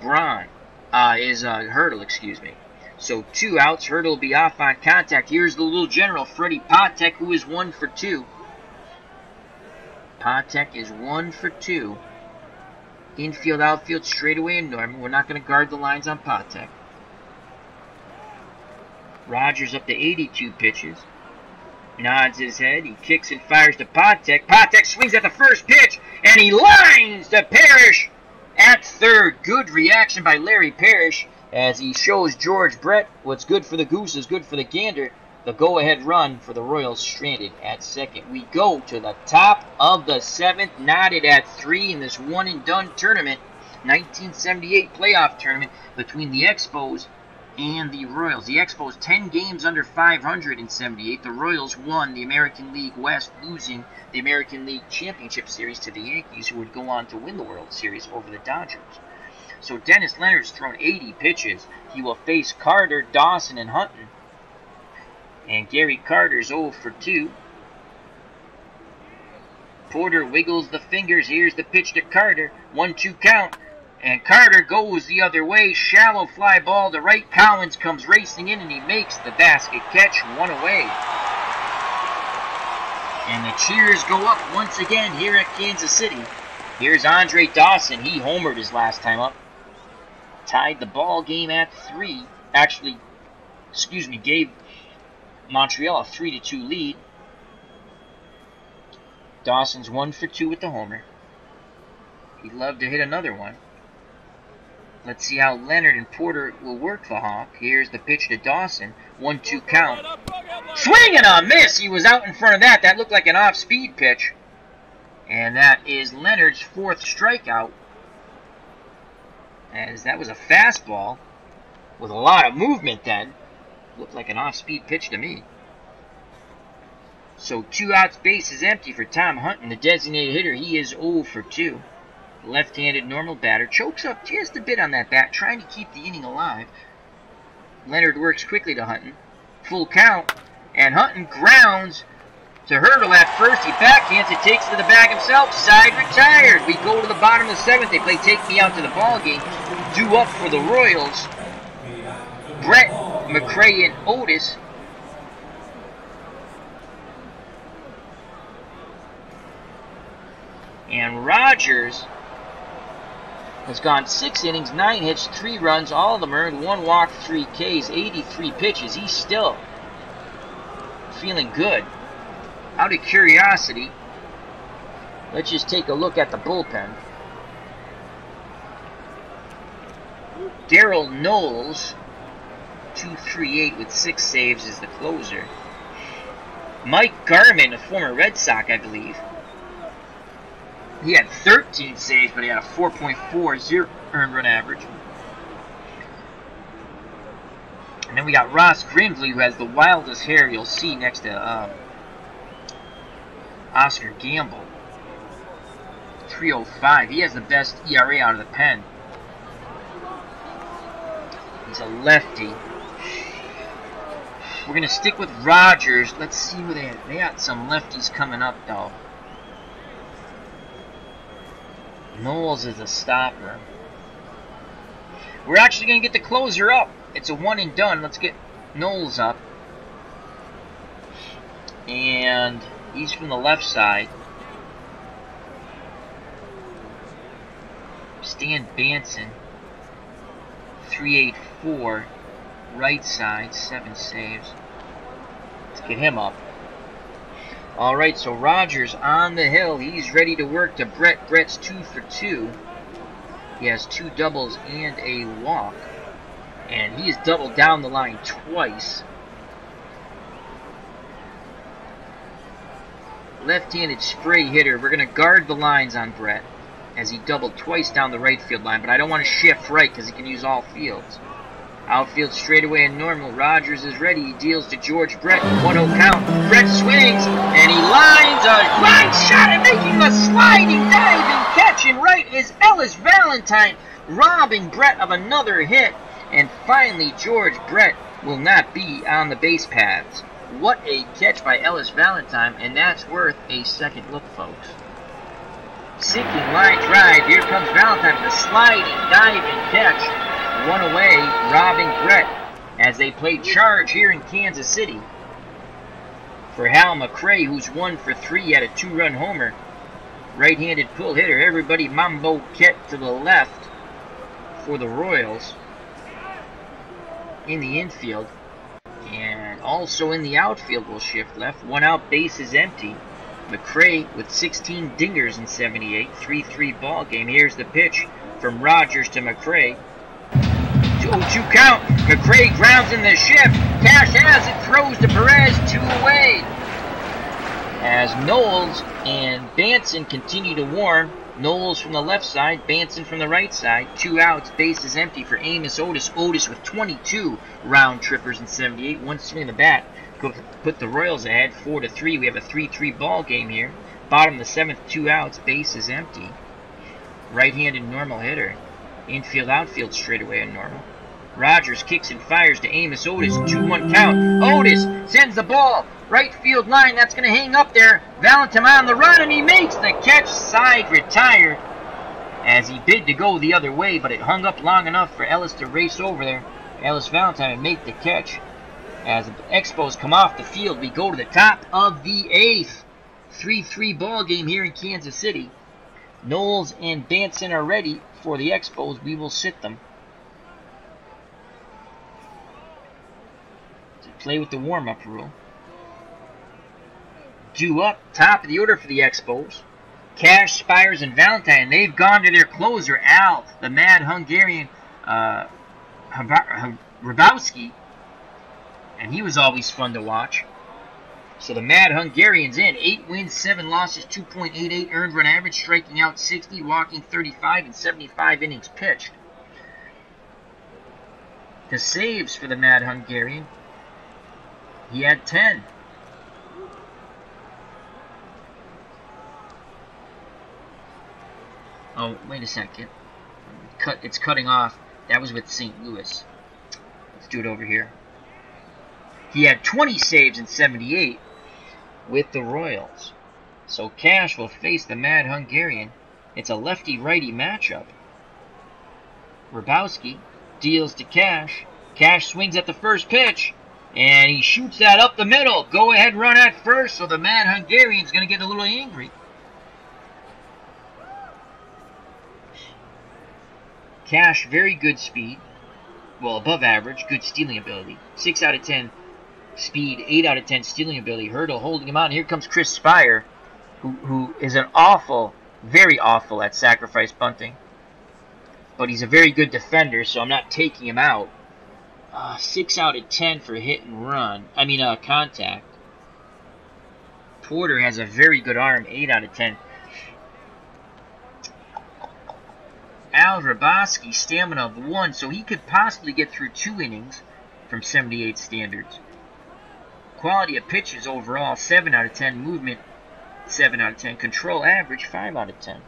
Hurdle, excuse me. So 2 outs. Hurdle will be off on contact. Here's the little general, Freddie Patek, who is 1 for 2. Patek is 1 for 2. Infield, outfield, straightaway, and normal. We're not going to guard the lines on Patek. Rogers up to 82 pitches. Nods his head. He kicks and fires to Patek. Patek swings at the first pitch, and he lines to Parrish at third. Good reaction by Larry Parrish as he shows George Brett what's good for the goose is good for the gander. The go-ahead run for the Royals stranded at second. We go to the top of the 7th, knotted at 3 in this one-and-done tournament, 1978 playoff tournament between the Expos and the Royals. The Expos 10 games under 500 in 78. The Royals won the American League West, losing the American League Championship Series to the Yankees, who would go on to win the World Series over the Dodgers. So Dennis Leonard's thrown 80 pitches. He will face Carter, Dawson, and Hutton. And Gary Carter's 0 for 2. Porter wiggles the fingers. Here's the pitch to Carter. 1-2 count. And Carter goes the other way. Shallow fly ball to right. Collins comes racing in and he makes the basket catch. 1 away. And the cheers go up once again here at Kansas City. Here's Andre Dawson. He homered his last time up. Tied the ball game at 3. Actually, gave Montreal a 3-2 lead. Dawson's 1 for 2 with the homer. He'd love to hit another one. Let's see how Leonard and Porter will work the Hawk. Here's the pitch to Dawson. 1-2 count. Swing and a miss! He was out in front of that. That looked like an off-speed pitch. And that is Leonard's 4th strikeout. As that was a fastball with a lot of movement then. Looked like an off-speed pitch to me. So 2 outs, base is empty for Tom Hutton, the designated hitter. He is 0 for 2. Left-handed normal batter. Chokes up just a bit on that bat, trying to keep the inning alive. Leonard works quickly to Hutton. Full count. And Hutton grounds to Hurdle at first. He backhands it, takes it to the bag himself. Side retired. We go to the bottom of the 7th. They play Take Me Out to the ball game. Due up for the Royals. Brett, McCray, and Otis. And Rogers has gone 6 innings, 9 hits, 3 runs, all of them earned, 1 walk, 3 Ks, 83 pitches. He's still feeling good. Out of curiosity, let's just take a look at the bullpen. Daryl Knowles, 238 with 6 saves, is the closer. Mike Garman, a former Red Sox, I believe. He had 13 saves, but he had a 4.40 earned run average. And then we got Ross Grimsley, who has the wildest hair you'll see next to Oscar Gamble. 3.05. He has the best ERA out of the pen. He's a lefty. We're going to stick with Rogers. Let's see who they have. They got some lefties coming up, though. Knowles is a stopper. We're actually going to get the closer up. It's a 1 and done. Let's get Knowles up. And he's from the left side. Stan Banson, 384, right side, 7 saves. Let's get him up. Alright, so Rogers on the hill. He's ready to work to Brett. Brett's 2 for 2. He has 2 doubles and a walk. And he has doubled down the line twice. Left-handed spray hitter. We're going to guard the lines on Brett as he doubled twice down the right field line. But I don't want to shift right because he can use all fields. Outfield straightaway and normal. Rogers is ready. He deals to George Brett. 1-0 count. Brett swings, and he lines a line shot and making a sliding diving catch. And right is Ellis Valentine, robbing Brett of another hit. And finally, George Brett will not be on the base paths. What a catch by Ellis Valentine, and that's worth a second look, folks. Sinking line drive. Here comes Valentine with a sliding diving catch. 1 away, robbing Brett as they play charge here in Kansas City. For Hal McCray, who's 1 for 3, he had a 2-run homer. Right-handed pull hitter. Everybody Mambo Ket to the left for the Royals. In the infield. And also in the outfield will shift left. 1 out, base is empty. McCray with 16 dingers in 78. 3-3 ball game. Here's the pitch from Rogers to McCray. 0-2 count. McCray grounds in the shift. Cash has it. Throws to Perez. 2 away. As Knowles and Banson continue to warm. Knowles from the left side. Banson from the right side. 2 outs. Base is empty for Amos Otis. Otis with 22 round trippers in 78. 1 swing of the bat. Go put the Royals ahead. 4-3. We have a 3-3 ball game here. Bottom of the 7th. 2 outs. Base is empty. Right-handed normal hitter. Infield, outfield straightaway and normal. Rogers kicks and fires to Amos Otis. 2-1 count. Otis sends the ball right field line. That's going to hang up there. Valentine on the run, and he makes the catch. Side retired as he bid to go the other way, but it hung up long enough for Ellis to race over there. Ellis Valentine and make the catch. As the Expos come off the field, we go to the top of the 8th. 3-3 ball game here in Kansas City. Knowles and Banson are ready for the Expos. We will sit them. To play with the warm-up rule. Due up, top of the order for the Expos. Cash, Spires, and Valentine. They've gone to their closer, Al, the mad Hungarian Hrabowski. And he was always fun to watch. So the mad Hungarian's in. 8 wins, 7 losses, 2.88 earned run average, striking out 60, walking 35, and 75 innings pitched. The saves for the mad Hungarian, he had 10. Oh, wait a second. It's cutting off. That was with St. Louis. Let's do it over here. He had 20 saves in 78 with the Royals. So Cash will face the mad Hungarian. It's a lefty-righty matchup. Hrabowski deals to Cash. Cash swings at the first pitch, and he shoots that up the middle. Go-ahead run at first, so the mad Hungarian's going to get a little angry. Cash, very good speed. Well, above average, good stealing ability. 6 out of 10 speed, 8 out of 10 stealing ability. Hurdle holding him on. Here comes Chris Spire, who is an awful, very awful at sacrifice bunting. But he's a very good defender, so I'm not taking him out. 6 out of 10 for hit and run. Contact. Porter has a very good arm, 8 out of 10. Al Hrabowski, stamina of 1, so he could possibly get through 2 innings from 78 standards. Quality of pitches overall, 7 out of 10. Movement, 7 out of 10. Control average, 5 out of 10.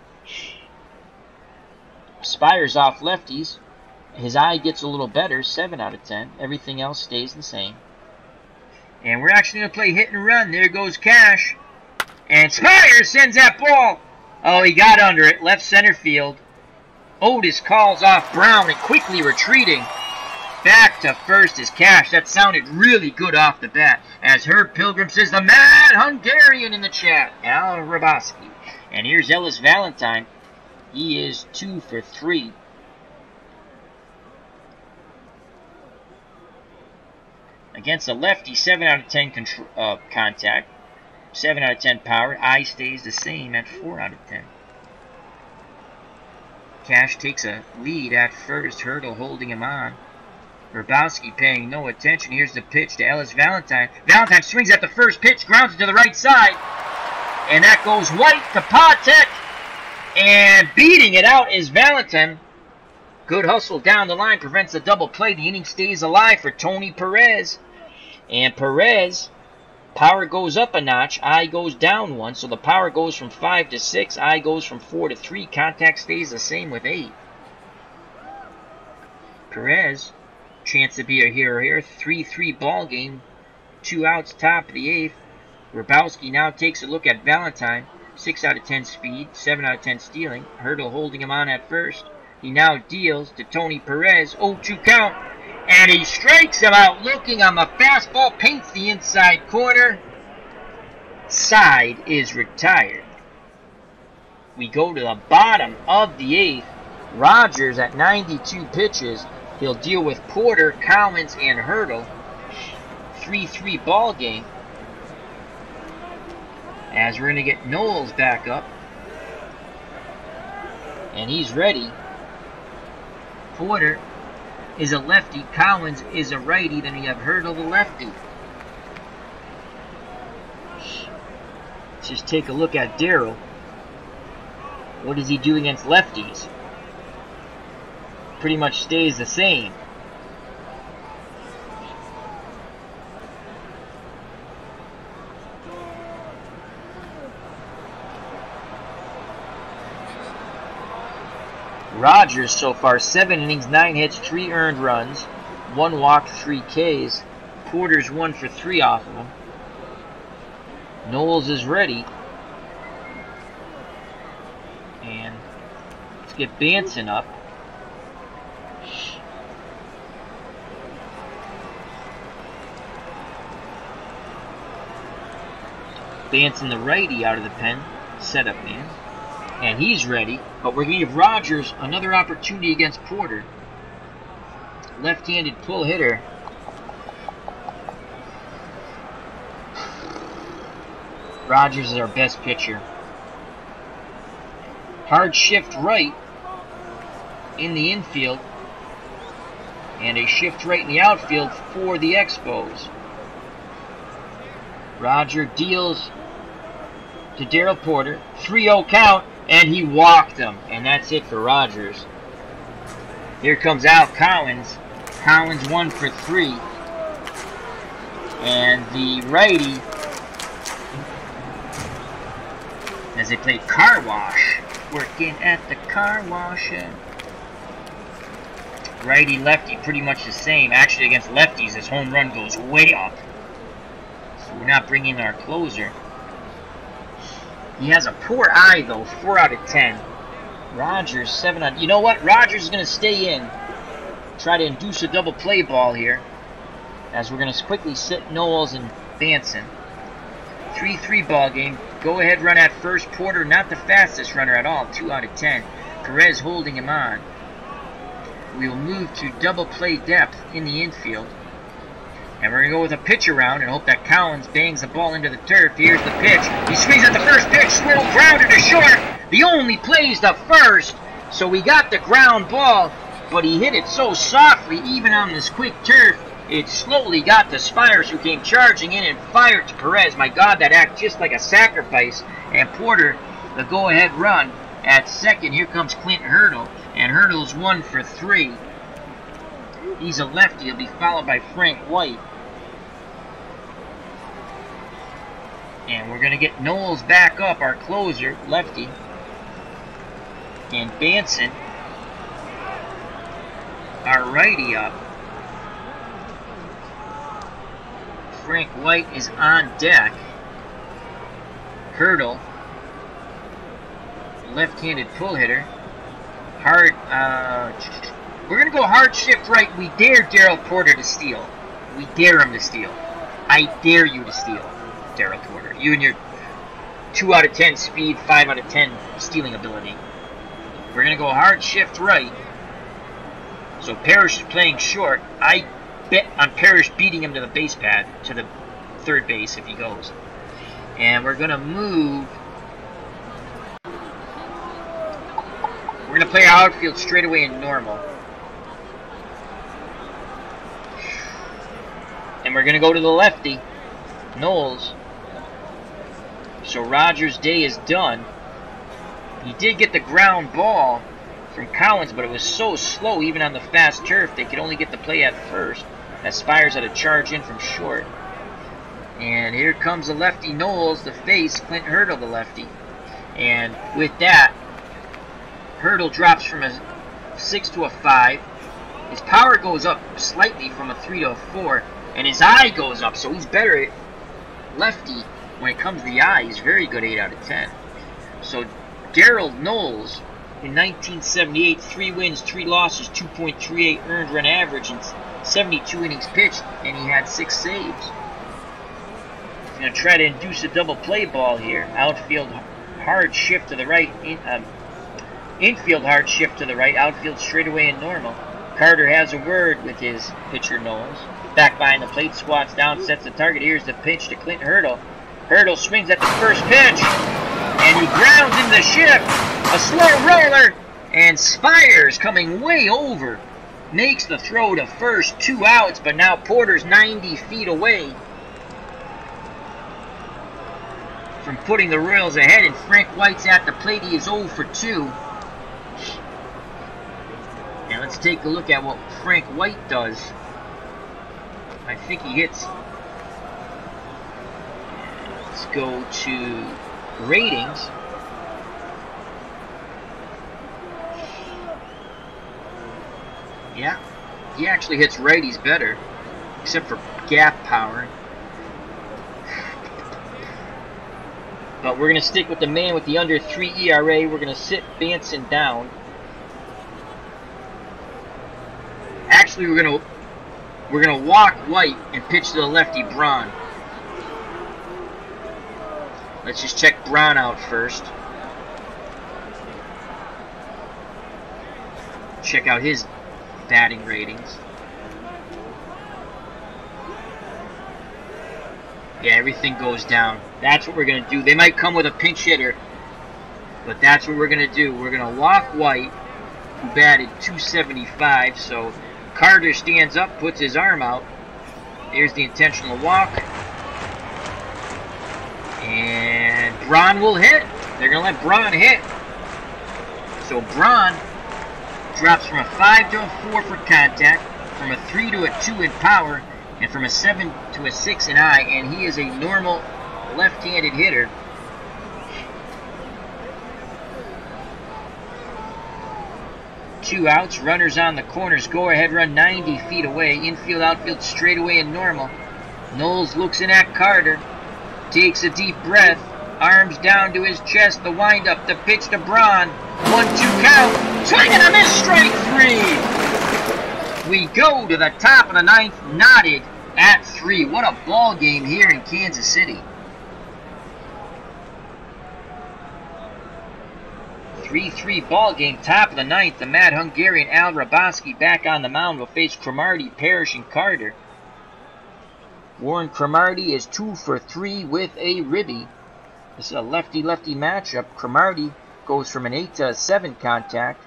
Spires off lefties. His eye gets a little better, 7 out of 10. Everything else stays the same. And we're actually going to play hit and run. There goes Cash. And Spires sends that ball. Oh, he got under it. Left center field. Otis calls off Brown and quickly retreating. Back to first is Cash. That sounded really good off the bat. As Herb Pilgrim says, the mad Hungarian in the chat. Al Hrabowski. And here's Ellis Valentine. He is 2 for 3. Against a lefty, 7 out of 10 contact. 7 out of 10 power. Eye stays the same at 4 out of 10. Cash takes a lead at first. Hurdle holding him on. Hrabowski paying no attention. Here's the pitch to Ellis Valentine. Valentine swings at the first pitch, grounds it to the right side. And that goes White to Patek. And beating it out is Valentine. Good hustle down the line prevents a double play. The inning stays alive for Tony Perez. And Perez, power goes up a notch, eye goes down 1, so the power goes from 5 to 6, eye goes from 4 to 3, contact stays the same with 8. Perez, chance to be a hero here, 3-3 ball game, 2 outs, top of the 8th. Hrabowski now takes a look at Valentine, 6 out of 10 speed, 7 out of 10 stealing, Hurdle holding him on at first. He now deals to Tony Perez, 0-2 count. And he strikes him out looking on the fastball, paints the inside corner. Side is retired. We go to the bottom of the 8th. Rogers at 92 pitches. He'll deal with Porter, Collins, and Hurdle. 3-3 ball game. As we're going to get Knowles back up. And he's ready. Porter is a lefty, Collins is a righty, then you have Hurdle the lefty. Let's just take a look at Darryl. What does he do against lefties? Pretty much stays the same. Rogers so far, 7 innings, 9 hits, 3 earned runs, 1 walk, 3 Ks. Porter's 1 for 3 off of him. Knowles is ready. And let's get Banson up. Banson, the righty, out of the pen. Setup man. And he's ready. But we're going to give Rogers another opportunity against Porter. Left-handed pull hitter. Rogers is our best pitcher. Hard shift right in the infield. And a shift right in the outfield for the Expos. Roger deals to Darryl Porter. 3-0 count. And he walked him. And that's it for Rogers. Here comes Al Collins. Collins 1 for 3. And the righty, as they played car wash, working at the car wash. Righty, lefty, pretty much the same. Actually, against lefties, this home run goes way up. So we're not bringing in our closer. He has a poor eye, though. 4 out of 10. Rogers, 7 on... You know what? Rogers is going to stay in. Try to induce a double play ball here. As we're going to quickly sit Knowles and Banson. 3-3 ball game. Go ahead run at first. Porter, not the fastest runner at all. 2 out of 10. Perez holding him on. We will move to double play depth in the infield. And we're going to go with a pitch around and hope that Collins bangs the ball into the turf. Here's the pitch. He swings at the first pitch. Swirl grounded to short. The only play is the first. So we got the ground ball. But he hit it so softly, even on this quick turf, it slowly got to Spires, who came charging in and fired to Perez. My God, that act just like a sacrifice. And Porter, the go-ahead run at second. Here comes Clint Hurdle. And Hurdle's 1 for 3. He's a lefty. He'll be followed by Frank White. And we're going to get Knowles back up, our closer, lefty. And Banson, our righty, up. Frank White is on deck. Hurdle, left-handed pull hitter. Hard, we're going to go hard shift right. We dare Darryl Porter to steal. We dare him to steal. I dare you to steal, Darryl Porter. You and your 2 out of 10 speed, 5 out of 10 stealing ability. We're going to go hard shift right. So Parrish is playing short. I bet on Parrish beating him to the base pad, to the third base if he goes. And we're going to move. We're going to play our outfield straight away in normal. And we're going to go to the lefty, Knowles. So Rogers' day is done. He did get the ground ball from Collins, but it was so slow, even on the fast turf, they could only get the play at first. As Spires had to charge in from short. And here comes the lefty Knowles, the face, Clint Hurdle, the lefty. And with that, Hurdle drops from a 6 to a 5. His power goes up slightly from a 3 to a 4. And his eye goes up, so he's better at lefty when it comes to the eye. He's very good, 8 out of 10. So Darryl Knowles, in 1978, 3 wins, 3 losses, 2.38 earned run average, and 72 innings pitched, and he had 6 saves. He's going to try to induce a double play ball here. Outfield hard shift to the right. Infield hard shift to the right. Outfield straightaway and normal. Carter has a word with his pitcher Knowles. Back behind the plate, squats down, sets the target. Here's the pitch to Clint Hurdle. Hurdle swings at the first pitch, and he grounds into the shift. A slow roller, and Spires coming way over. Makes the throw to first, 2 outs, but now Porter's 90 feet away from putting the Royals ahead, and Frank White's at the plate. He is 0 for 2. Now let's take a look at what Frank White does. I think he hits. Let's go to ratings. Yeah, He actually hits righties better, except for gap power. But we're going to stick with the man with the under 3 ERA. We're going to sit Banson down. Actually, we're going to walk White and pitch to the lefty Braun. Let's just check Braun out first. Check out his batting ratings. Yeah, everything goes down. That's what we're going to do. They might come with a pinch hitter, but that's what we're going to do. We're going to walk White, who batted .275, so Carter stands up, puts his arm out. Here's the intentional walk. And Braun will hit. They're going to let Braun hit. So Braun drops from a 5 to a 4 for contact, from a 3 to a 2 in power, and from a 7 to a 6 in eye, and he is a normal left-handed hitter. Two outs, runners on the corners, go-ahead run 90 feet away, infield, outfield, straight away and normal. Knowles looks in at Carter, takes a deep breath, arms down to his chest, the windup, the pitch to Braun, 1-2 count, swing and a miss, strike 3. We go to the top of the ninth, knotted at 3. What a ball game here in Kansas City. 3-3 ball game, top of the ninth. The Mad Hungarian Al Raboski back on the mound will face Cromartie, Parrish, and Carter. Warren Cromartie is 2 for 3 with a ribby. This is a lefty-lefty matchup. Cromartie goes from an 8 to a 7 contact,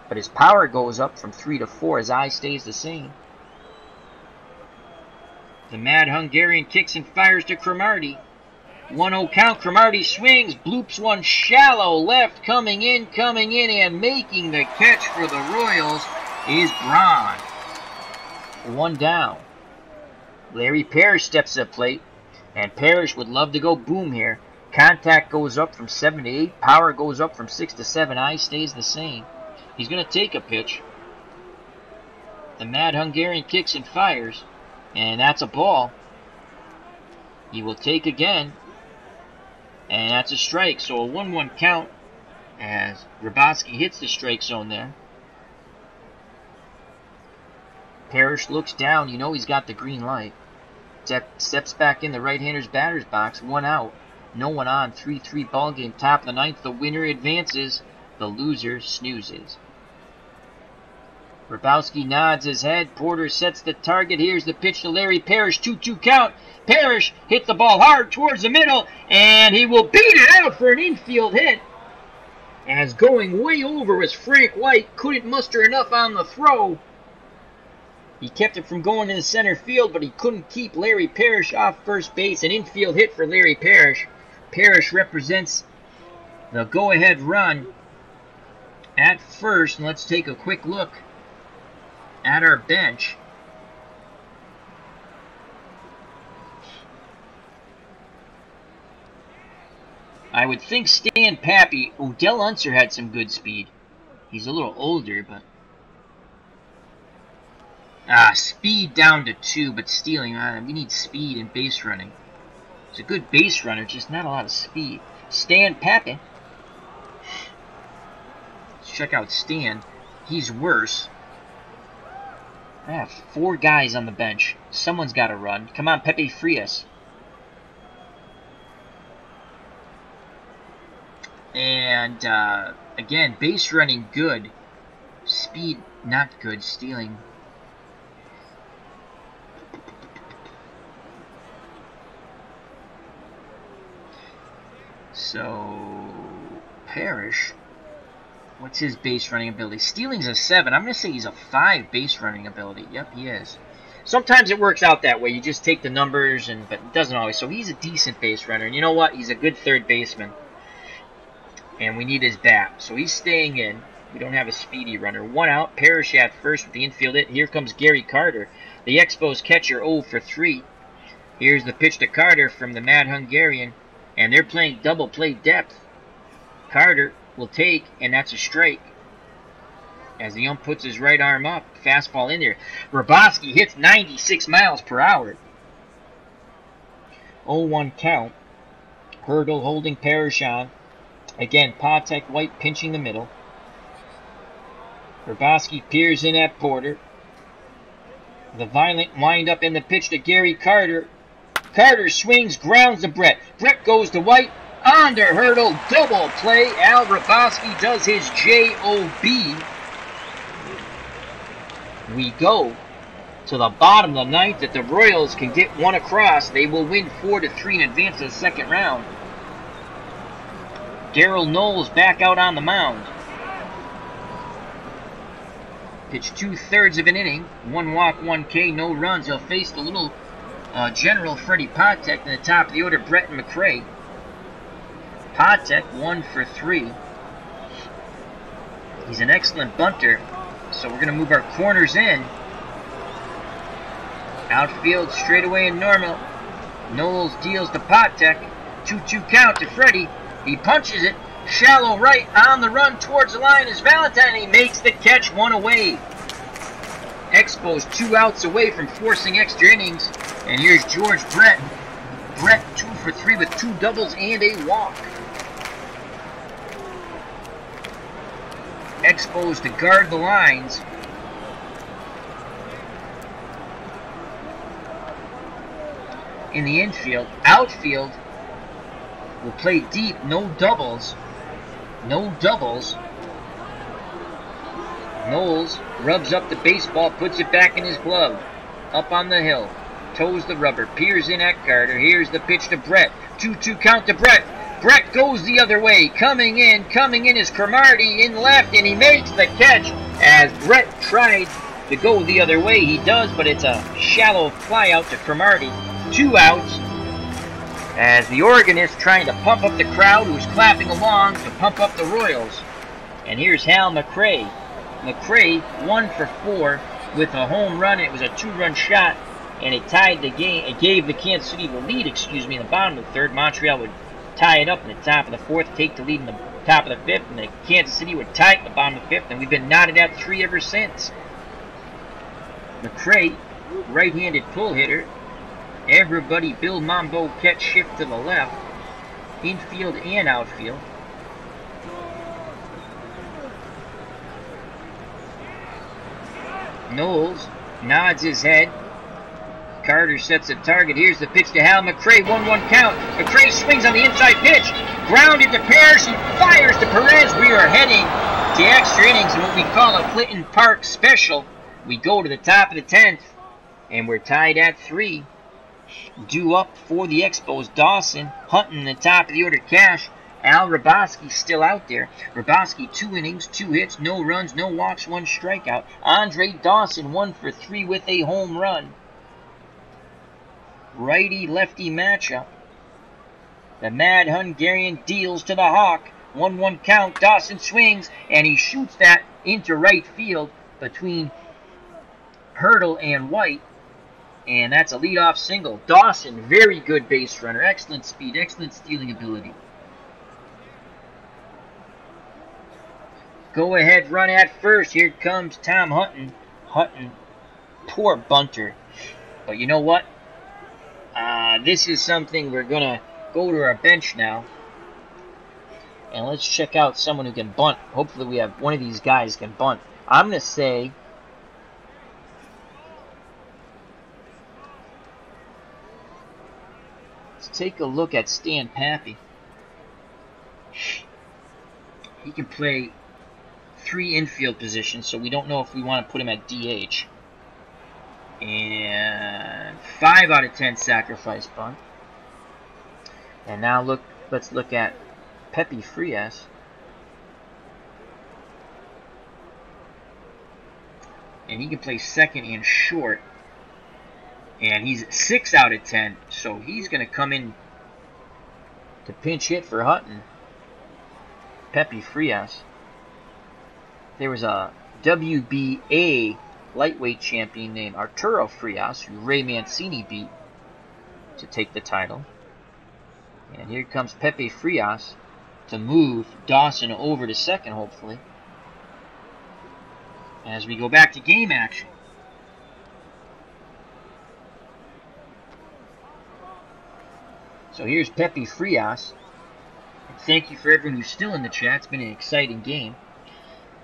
but his power goes up from 3 to 4. His eye stays the same. The Mad Hungarian kicks and fires to Cromartie. 1-0 count. Cromartie swings, bloops one shallow left, coming in, and making the catch for the Royals is Braun. 1 down. Larry Parrish steps to the plate, and Parrish would love to go boom here. Contact goes up from 7 to 8, power goes up from 6 to 7, eye stays the same. He's going to take a pitch. The Mad Hungarian kicks and fires, and that's a ball. He will take again, and that's a strike. So a 1-1 count as Raboski hits the strike zone there. Parrish looks down. You know he's got the green light. Steps back in the right-hander's batter's box. 1 out. No one on. 3-3 ball game. Top of the ninth. The winner advances. The loser snoozes. Rabowski nods his head. Porter sets the target. Here's the pitch to Larry Parrish. 2-2 count. Parrish hit the ball hard towards the middle, and he will beat it out for an infield hit. As going way over was Frank White. Couldn't muster enough on the throw. He kept it from going to the center field, but he couldn't keep Larry Parrish off first base. An infield hit for Larry Parrish. Parrish represents the go-ahead run at first. And let's take a quick look at our bench. I would think Stan Pappy. Odell Unser had some good speed. He's a little older, but speed down to 2, but stealing. We need speed and base running. He's a good base runner, just not a lot of speed. Stan Pappy. Let's check out Stan. He's worse. I have 4 guys on the bench. Someone's got to run. Come on, Pepe Frias. And, again, base running good. Speed not good. Stealing. So, Parrish. What's his base running ability? Stealing's a 7. I'm going to say he's a 5 base running ability. Yep, he is. Sometimes it works out that way. You just take the numbers, but it doesn't always. So he's a decent base runner. And you know what? He's a good third baseman. And we need his bat. So he's staying in. We don't have a speedy runner. 1 out. Parrish at first with the infield hit. Here comes Gary Carter. The Expos catcher 0 for 3. Here's the pitch to Carter from the Mad Hungarian. And they're playing double play depth. Carter will take, and that's a strike. as the ump puts his right arm up. Fastball in there. Raboski hits 96 miles per hour. 0-1 count. Hurdle holding Parashon. Again, Patek White pinching the middle. Raboski peers in at Porter. The violent windup in the pitch to Gary Carter. Carter swings, grounds to Brett. Brett goes to White. On to Hurdle, double play. Al Raboski does his J.O.B. We go to the bottom of the ninth. If the Royals can get one across, they will win 4-3 and advance to the second round. Darryl Knowles back out on the mound. Pitched 2/3 of an inning. 1 walk, 1 K, no runs. He'll face the little General Freddie Patek in the top of the order, Brett and McRae. Patek 1 for 3. He's an excellent bunter. So we're going to move our corners in. Outfield straightaway and normal. Knowles deals to Patek. 2-2 count to Freddie. He punches it. Shallow right on the run towards the line is Valentine. He makes the catch, 1 away. Expos 2 outs away from forcing extra innings. And here's George Brett. Brett 2 for 3 with 2 doubles and a walk. Expos to guard the lines. In the infield, outfield will play deep, no doubles. No doubles. Knowles rubs up the baseball, puts it back in his glove. Up on the hill. Toes the rubber. Peers in at Carter. Here's the pitch to Brett. 2-2 count to Brett. Brett goes the other way. Coming in is Cromartie in left, and he makes the catch. As Brett tried to go the other way, he does, but it's a shallow fly out to Cromartie. 2 outs. As the organist trying to pump up the crowd who's clapping along to pump up the Royals. And here's Hal McRae. McRae 1 for 4 with a home run. It was a 2-run shot, and it tied the game. It gave the Kansas City the lead, in the bottom of the third. Montreal would tie it up in the top of the fourth, take the lead in the top of the fifth, and the Kansas City would tie it in the bottom of the fifth, and we've been knotted at 3 ever since. McRae, right-handed pull hitter. Everybody, Bill Mambo catch shift to the left. Infield and outfield. Knowles nods his head. Carter sets a target. Here's the pitch to Hal McRae. 1-1 count. McRae swings on the inside pitch. Grounded to Parrish. He fires to Perez. We are heading to extra innings in what we call a Clinton Park special. We go to the top of the 10th, and we're tied at 3. Due up for the Expos. Dawson, Hutton, the top of the order. Cash. Al Raboski still out there. Raboski 2 innings, 2 hits, no runs, no walks, 1 strikeout. Andre Dawson 1 for 3 with a home run. Righty-lefty matchup. The Mad Hungarian deals to the Hawk. 1-1 count. Dawson swings, and he shoots that into right field between Hurdle and White. And that's a leadoff single. Dawson, very good base runner. Excellent speed, excellent stealing ability. Go ahead, run at first. Here comes Tom Hutton. Hutton, poor bunter. But you know what? This is something we're going to go to our bench now. And let's check out someone who can bunt. Hopefully we have one of these guys can bunt. I'm going to say... let's take a look at Stan Pappy. He can play 3 infield positions, so we don't know if we want to put him at DH. And 5 out of 10 sacrifice bunt. And now let's look at Pepe Frias. And he can play second and short. And he's 6 out of 10, so he's going to come in to pinch hit for Hutton. Pepe Frias. There was a WBA lightweight champion named Arturo Frias, who Ray Mancini beat to take the title. And here comes Pepe Frias to move Dawson over to second, hopefully. as we go back to game action. So here's Pepe Frias. Thank you for everyone who's still in the chat. It's been an exciting game.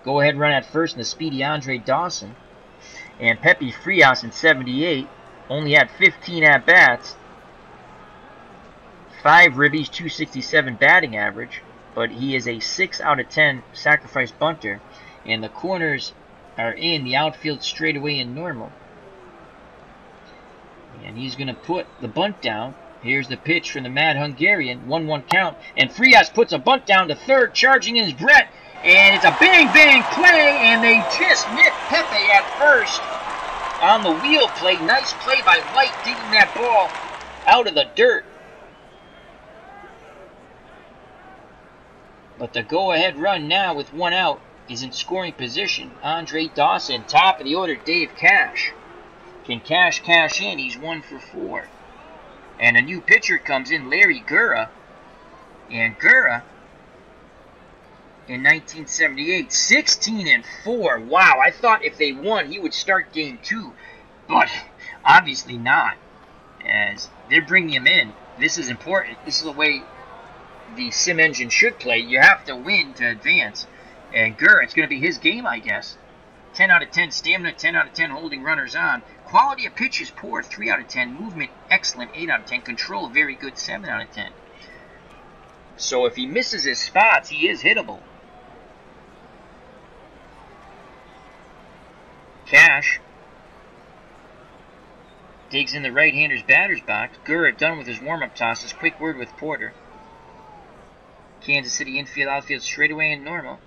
Go ahead, run at first in the speedy Andre Dawson. And Pepe Frias in 78 only had 15 at-bats. 5 ribbies, 267 batting average. But he is a 6 out of 10 sacrifice bunter. And the corners are in, the outfield straightaway and normal. And he's going to put the bunt down. Here's the pitch from the Mad Hungarian, 1-1 count, and Frias puts a bunt down to third, charging in his Brett, and it's a bang-bang play, and they just nipped Pepe at first on the wheel play. Nice play by White, digging that ball out of the dirt. But the go-ahead run now with 1 out is in scoring position. Andre Dawson, top of the order, Dave Cash. Can Cash cash in? He's 1 for 4. And a new pitcher comes in, Larry Gura. And Gura, in 1978, 16-4. Wow, I thought if they won, he would start game 2. But obviously not, as they're bringing him in. This is important. This is the way the sim engine should play. You have to win to advance. And Gura, it's going to be his game, I guess. 10 out of 10 stamina, 10 out of 10 holding runners on. Quality of pitch is poor, 3 out of 10. Movement, excellent, 8 out of 10. Control, very good, 7 out of 10. So if he misses his spots, he is hittable. Cash digs in the right-hander's batter's box. Gura done with his warm-up tosses. Quick word with Porter. Kansas City infield, outfield straightaway and normal.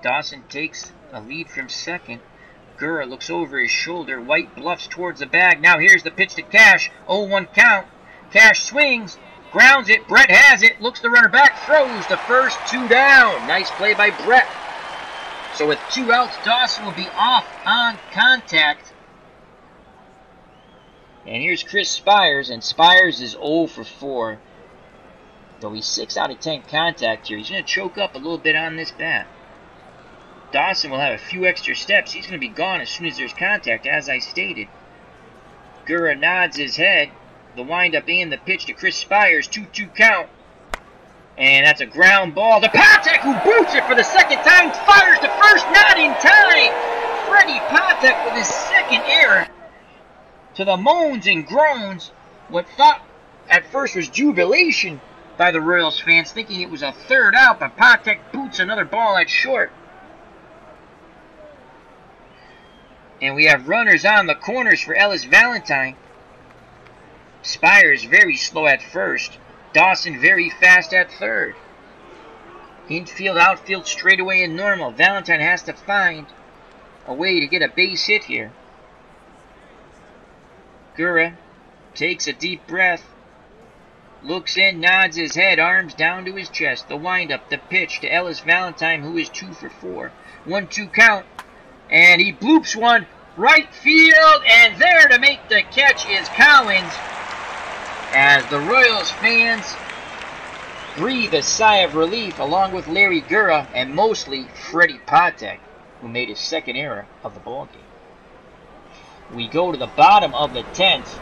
Dawson takes a lead from second. Gura looks over his shoulder. White bluffs towards the bag. Now here's the pitch to Cash. 0-1 count. Cash swings. Grounds it. Brett has it. Looks the runner back. Throws the first 2 down. Nice play by Brett. So with 2 outs, Dawson will be off on contact. And here's Chris Spires. And Spires is 0 for 4. Though he's 6 out of 10 contact here. He's going to choke up a little bit on this bat. Dawson will have a few extra steps. He's going to be gone as soon as there's contact, as I stated. Gura nods his head. The windup and the pitch to Chris Spires. 2-2 count. And that's a ground ball to Patek, who boots it for the second time. Fires to first, not in time. Freddie Patek with his second error. To the moans and groans. What thought at first was jubilation by the Royals fans, thinking it was a 3rd out, but Patek boots another ball at short. And we have runners on the corners for Ellis Valentine. Spires very slow at first. Dawson very fast at third. Infield, outfield, straightaway and normal. Valentine has to find a way to get a base hit here. Gura takes a deep breath. Looks in, nods his head, arms down to his chest. The windup, the pitch to Ellis Valentine, who is 2 for 4. 1-2 count. And he bloops one right field, and there to make the catch is Collins, as the Royals fans breathe a sigh of relief, along with Larry Gura and mostly Freddie Patek, who made his second error of the ballgame. We go to the bottom of the 10th.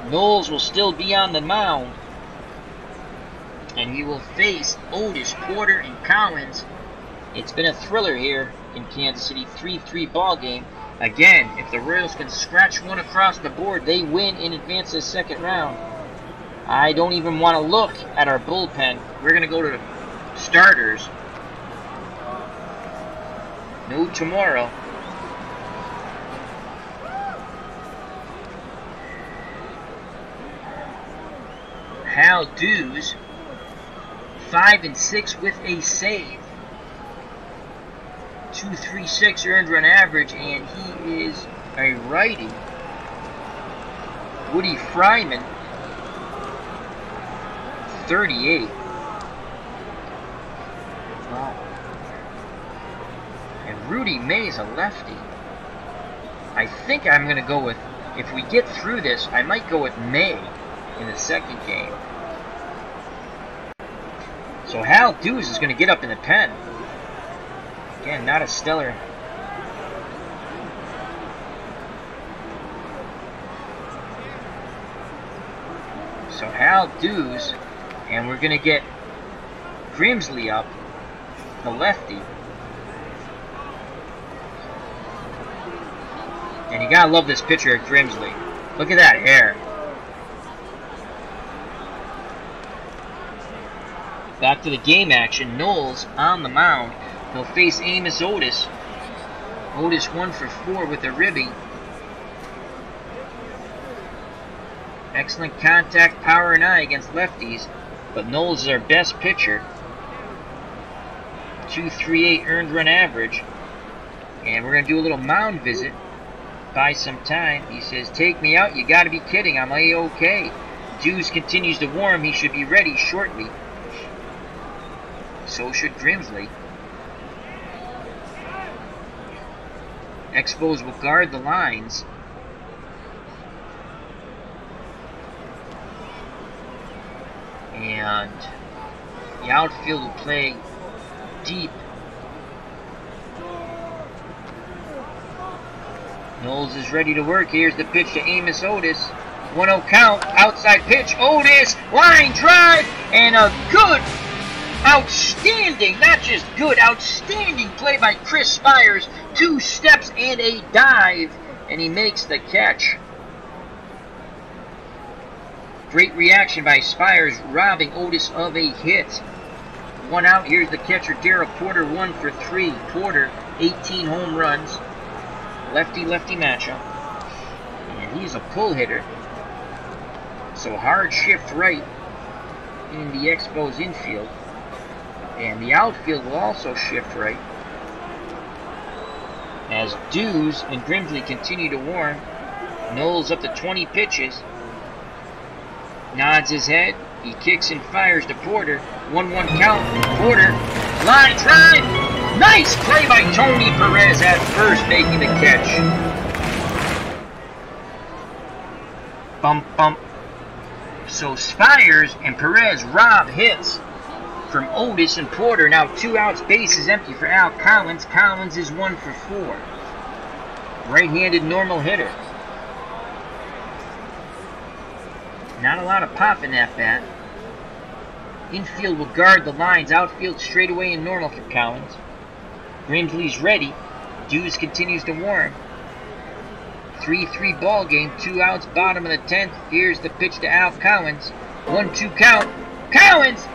Knowles will still be on the mound, and he will face Otis, Porter, and Collins. It's been a thriller here in Kansas City, 3-3 ball game. Again, if the Royals can scratch one across the board, they win in advance of the second round. I don't even want to look at our bullpen. We're going to go to the starters. No tomorrow. Hal Dews, 5-6 with a save. 2.36 earned run average, and he is a righty. Woody Fryman, 38. Wow. And Rudy May's a lefty. I think I'm going to go with, if we get through this, I might go with May in the second game. So Hal Dews is going to get up in the pen. Again, not a stellar So Hal Dews, and we're going to get Grimsley up, the lefty. And you gotta love this picture of Grimsley. Look at that hair. Back to the game action. Knowles on the mound. He'll face Amos Otis. Otis 1 for 4 with a ribby. Excellent contact, power, and eye against lefties. But Knowles is our best pitcher. 2.38 earned run average. And we're going to do a little mound visit. Buy some time. He says, take me out. You got to be kidding. I'm A-OK. Dews continues to warm. He should be ready shortly. So should Grimsley. Expos will guard the lines. And the outfield will play deep. Knowles is ready to work. Here's the pitch to Amos Otis. 1-0 count. Outside pitch. Otis. Line drive. And a good, outstanding, not just good, outstanding play by Chris Spires. 2 steps and a dive. And he makes the catch. Great reaction by Spires, robbing Otis of a hit. 1 out. Here's the catcher, Darrell Porter, 1 for 3. Porter, 18 home runs. Lefty-lefty matchup. And he's a pull hitter. So hard shift right in the Expos infield. And the outfield will also shift right. As Dews and Grimsley continue to warm. Knowles up to 20 pitches. Nods his head. He kicks and fires to Porter. 1-1 count. Porter. Line drive. Nice play by Tony Perez at first, making the catch. Bump, bump. So Spires and Perez rob hits from Otis and Porter. Now 2 outs, bases empty for Al Collins. Collins is 1 for 4. Right-handed normal hitter. Not a lot of pop in that bat. Infield will guard the lines. Outfield straightaway and normal for Collins. Grimsley's ready. Dews continues to warm. 3-3 ball game. 2 outs, bottom of the 10th. Here's the pitch to Al Collins. 1-2 count. Collins!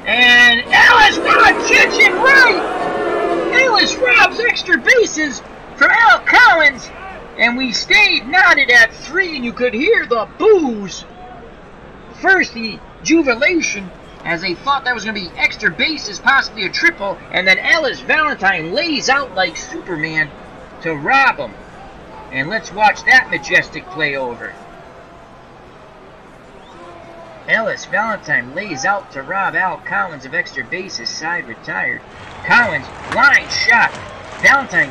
And Ellis with a catch and right! Ellis robs extra bases from Al Collins. And we stayed knotted at 3, and you could hear the boos. First, the jubilation, as they thought that was going to be extra bases, possibly a triple, and then Ellis Valentine lays out like Superman to rob him. And let's watch that majestic play over. Ellis Valentine lays out to rob Al Collins of extra bases, side retired. Collins, line shot. Valentine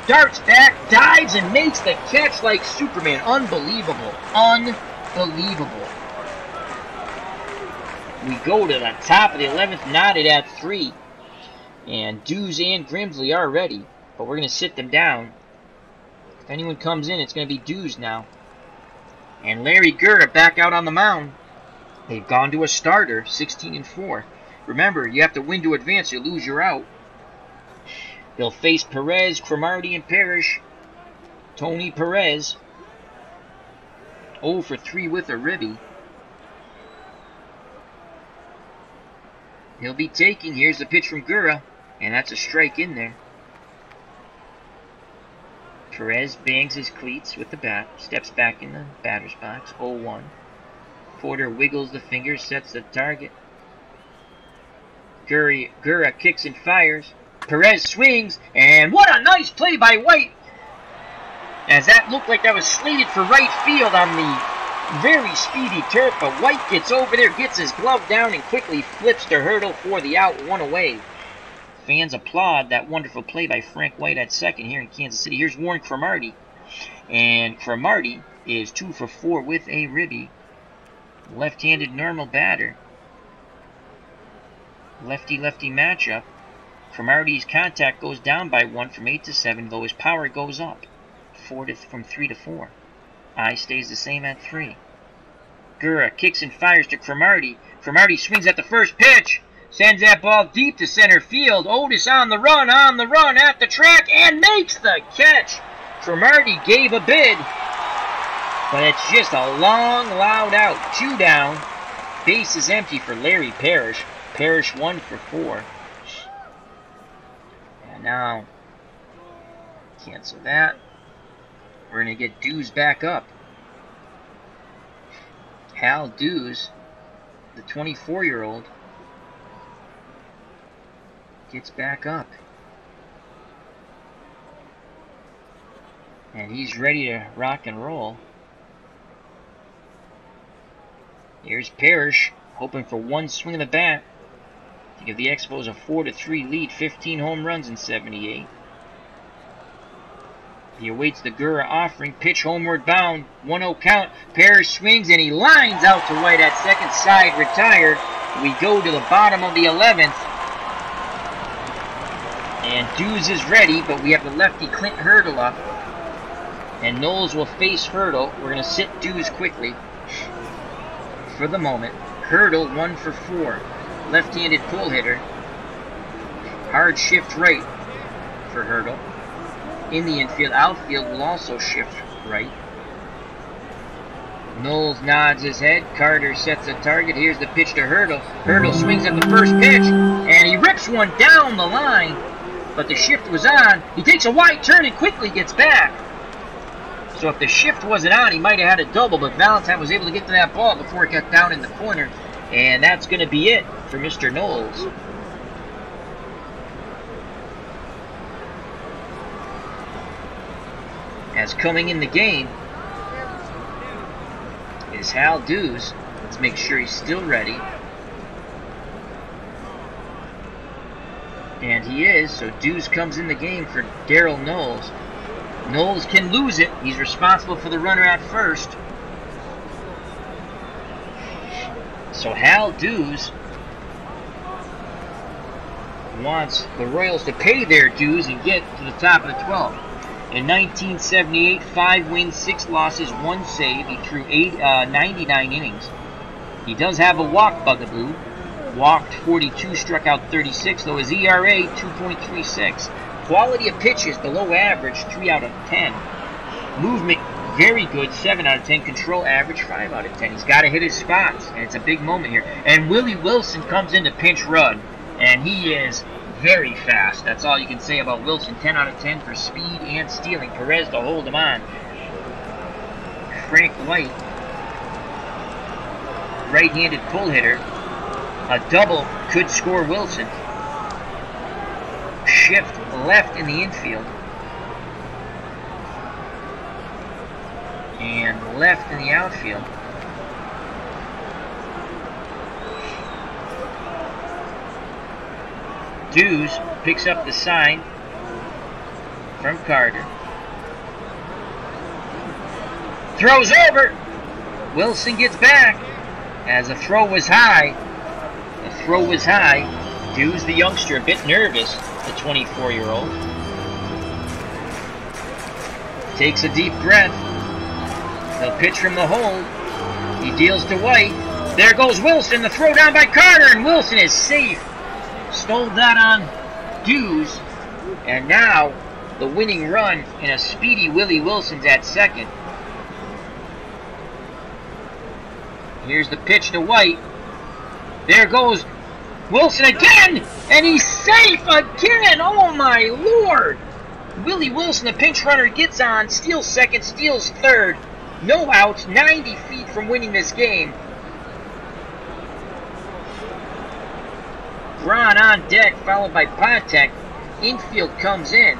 darts back, dives, and makes the catch like Superman. Unbelievable. Unbelievable. We go to the top of the 11th, knotted at 3. And Dews and Grimsley are ready, but we're going to sit them down. If anyone comes in, it's going to be Dews now. And Larry Gurra back out on the mound. They've gone to a starter, 16-4. Remember, you have to win to advance, you lose, you're out. They'll face Perez, Cromartie, and Parrish. Tony Perez, 0 for 3 with a ribby. He'll be taking, here's the pitch from Gurra, and that's a strike in there. Perez bangs his cleats with the bat, steps back in the batter's box, 0-1. Porter wiggles the fingers, sets the target. Gurra kicks and fires. Perez swings, and what a nice play by White! As that looked like that was slated for right field on the very speedy turf, but White gets over there, gets his glove down, and quickly flips the hurdle for the out, 1 away. Fans applaud that wonderful play by Frank White at second here in Kansas City. Here's Warren Cromartie, and Cromartie is 2 for 4 with a ribby. Left-handed normal batter. Lefty-lefty matchup. Cromartie's contact goes down by 1 from 8 to 7, though his power goes up from 3 to 4. Eye stays the same at 3. Gura kicks and fires to Cromartie. Cromartie swings at the first pitch. Sends that ball deep to center field. Otis on the run at the track, and makes the catch. Cromartie gave a bid, but it's just a long, loud out. 2 down. Base is empty for Larry Parrish. Parrish 1 for 4. And now, cancel that. We're going to get Dews back up. Hal Dews, the 24-year-old, gets back up. And he's ready to rock and roll. Here's Parrish, hoping for one swing of the bat to give the Expos a 4-3 lead, 15 home runs in 78. He awaits the Gura offering, pitch homeward bound, 1-0 count. Parrish swings and he lines out to right at second, side retired. We go to the bottom of the 11th. And Dews is ready, but we have the lefty Clint Hurdle up. And Knowles will face Hurdle. We're going to sit Dews quickly for the moment. Hurdle 1 for 4. Left-handed pull hitter. Hard shift right for Hurdle. In the infield, outfield will also shift right. Knowles nods his head. Carter sets a target. Here's the pitch to Hurdle. Hurdle swings at the first pitch, and he rips one down the line. But the shift was on. He takes a wide turn and quickly gets back. So if the shift wasn't on, he might have had a double, but Valentine was able to get to that ball before it got down in the corner. And that's going to be it for Mr. Knowles. As coming in the game is Hal Dews. Let's make sure he's still ready. And he is, so Dews comes in the game for Darryl Knowles. Knowles can lose it. He's responsible for the runner at first. So Hal Dews wants the Royals to pay their dues and get to the top of the 12th. In 1978, 5 wins, 6 losses, 1 save. He threw 99 innings. He does have a walk bugaboo. Walked 42, struck out 36, though his ERA 2.36. Quality of pitches below average, 3 out of 10. Movement very good, 7 out of 10. Control average, 5 out of 10. He's got to hit his spots, and it's a big moment here. And Willie Wilson comes in to pinch run, and he is very fast. That's all you can say about Wilson. 10 out of 10 for speed and stealing. Perez to hold him on. Frank White, right-handed pull hitter. A double could score Wilson. Shift left in the infield. And left in the outfield. Dews picks up the sign from Carter. Throws over. Wilson gets back as the throw was high. The throw was high. Dews, the youngster, a bit nervous, the 24-year-old. Takes a deep breath. They'll pitch from the hold. He deals to White. There goes Wilson, the throw down by Carter, and Wilson is safe. Stole that on Dews. And now the winning run in a speedy Willie Wilson's at second. Here's the pitch to White. There goes Wilson again, and he's safe again. Oh my Lord. Willie Wilson, the pinch runner, gets on, steals second, steals third. No outs, 90 feet from winning this game. Braun on deck, followed by Patek. Infield comes in.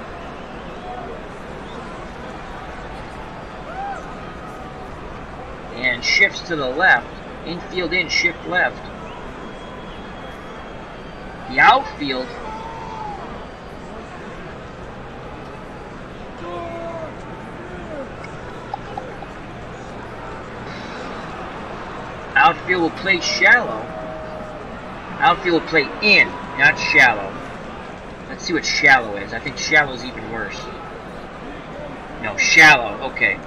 And shifts to the left. Infield in, shift left. The outfield. Outfield will play shallow. Outfield will play in, not shallow. Let's see what shallow is. I think shallow is even worse. No, shallow. Okay.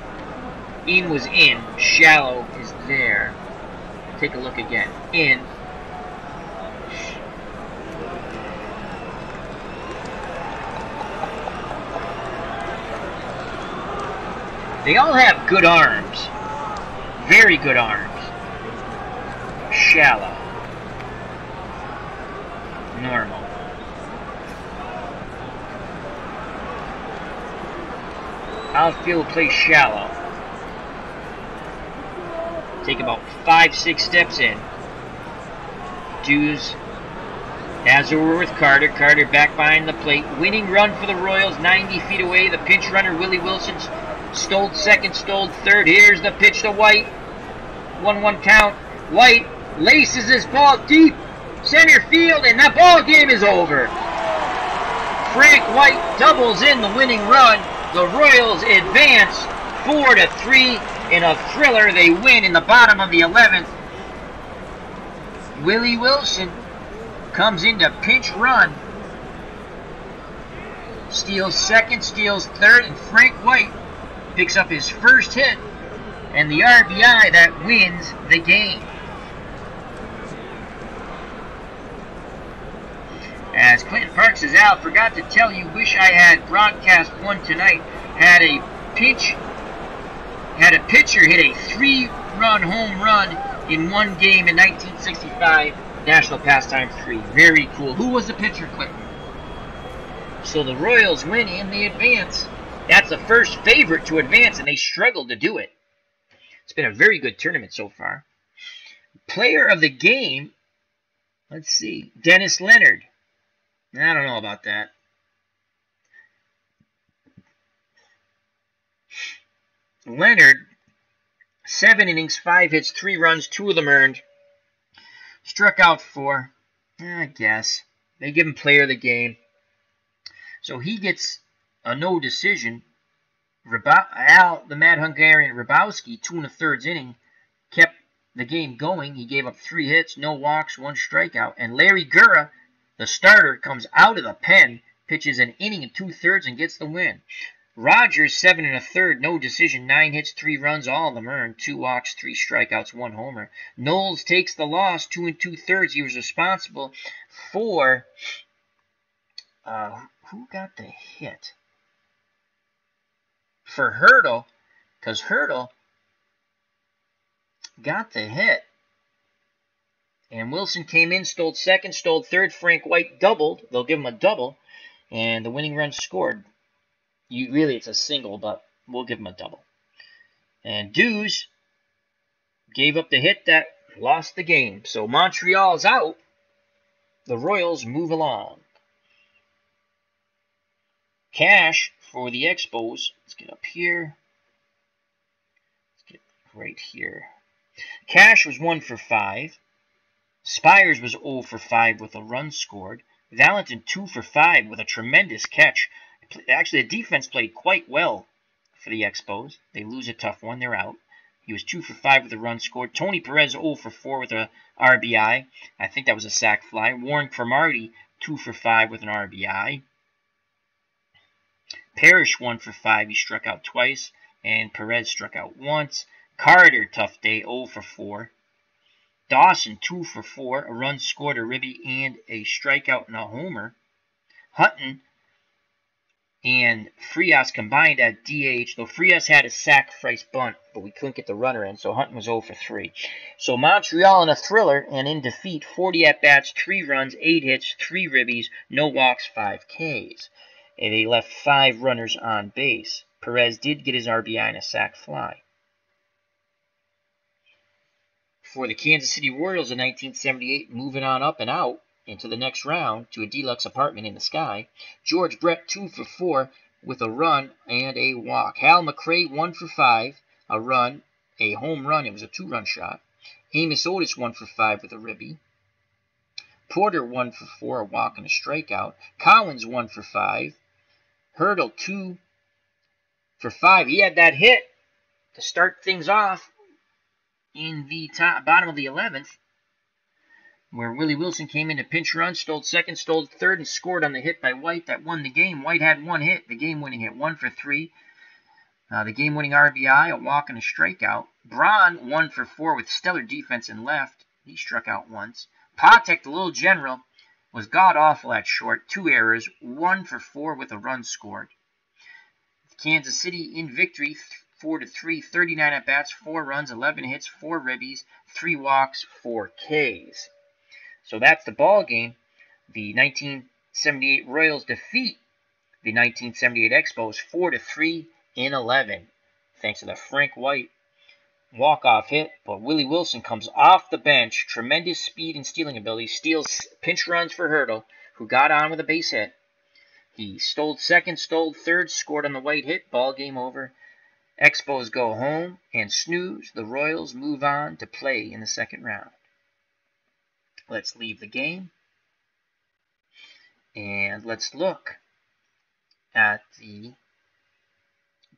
In was in. Shallow is there. Take a look again. In. They all have good arms. Very good arms. Shallow. Normal. Outfield plays shallow. Take about 5-6 steps in. Dews has over with Carter. Carter back behind the plate. Winning run for the Royals, 90 feet away. The pinch runner, Willie Wilson, stole second, stole third. Here's the pitch to White. 1-1 count. White laces this ball deep center field, and that ball game is over. Frank White doubles in the winning run. The Royals advance 4-3 in a thriller. They win in the bottom of the 11th. Willie Wilson comes in to pinch run. Steals second, steals third, and Frank White picks up his first hit and the RBI that wins the game. As Clinton Parks says, Al, forgot to tell you, wish I had broadcast one tonight. Had a pitcher hit a 3-run home run in one game in 1965. National Pastime 3. Very cool. Who was the pitcher, Clinton? So the Royals win and they advance. That's the first favorite to advance, and they struggled to do it. It's been a very good tournament so far. Player of the game, let's see, Dennis Leonard. I don't know about that. Leonard, 7 innings, 5 hits, 3 runs, 2 of them earned. Struck out 4. I guess. They give him player of the game. So he gets a no decision. Al, the Mad Hungarian Rabowski, 2 1/3 inning, kept the game going. He gave up 3 hits, no walks, 1 strikeout. And Larry Gura, the starter, comes out of the pen, pitches an inning and 2/3 and gets the win. Rogers, 7 1/3, no decision, 9 hits, 3 runs, all of them earned, 2 walks, 3 strikeouts, 1 homer. Knowles takes the loss, 2 2/3. He was responsible for, who got the hit? For Hurdle, because Hurdle got the hit. And Wilson came in, stole second, stole third. Frank White doubled. They'll give him a double. And the winning run scored. Really, it's a single, but we'll give him a double. And Dews gave up the hit that lost the game. So Montreal's out. The Royals move along. Cash for the Expos. Let's get up here. Let's get right here. Cash was 1 for 5. Spires was 0 for 5 with a run scored. Valentine 2 for 5 with a tremendous catch. Actually, the defense played quite well for the Expos. They lose a tough one. They're out. He was 2 for 5 with a run scored. Tony Perez 0 for 4 with a RBI. I think that was a sac fly. Warren Cromartie 2 for 5 with an RBI. Parrish 1 for 5. He struck out twice. And Perez struck out once. Carter, tough day, 0 for 4. Dawson, 2 for 4, a run scored, a ribby, and a strikeout and a homer. Hutton and Frias combined at DH, though Frias had a sacrifice bunt, but we couldn't get the runner in, so Hutton was 0 for 3. So Montreal in a thriller and in defeat, 40 at-bats, 3 runs, 8 hits, 3 ribbies, no walks, 5 Ks. And they left 5 runners on base. Perez did get his RBI and a sac fly. For the Kansas City Royals in 1978, moving on up and out into the next round to a deluxe apartment in the sky, George Brett 2 for 4 with a run and a walk. Hal McRae 1 for 5, a run, a home run. It was a 2-run shot. Amos Otis 1 for 5 with a ribby. Porter 1 for 4, a walk and a strikeout. Collins 1 for 5. Hurdle 2 for 5. He had that hit to start things off in the bottom of the 11th, where Willie Wilson came in to pinch run, stole second, stole third, and scored on the hit by White that won the game. White had 1 hit, the game-winning hit, 1 for 3. The game-winning RBI, a walk and a strikeout. Braun, 1 for 4 with stellar defense in left. He struck out once. Patek, the little general, was god-awful at short. 2 errors, 1 for 4 with a run scored. Kansas City in victory, 4-3, 39 at-bats, 4 runs, 11 hits, 4 ribbies, 3 walks, 4 Ks. So that's the ball game. The 1978 Royals defeat the 1978 Expos 4-3 in 11, thanks to the Frank White walk-off hit. But Willie Wilson comes off the bench, tremendous speed and stealing ability, steals pinch runs for Hurdle, who got on with a base hit. He stole second, stole third, scored on the White hit. Ball game over. Expos go home and snooze. The Royals move on to play in the second round. Let's leave the game. And let's look at the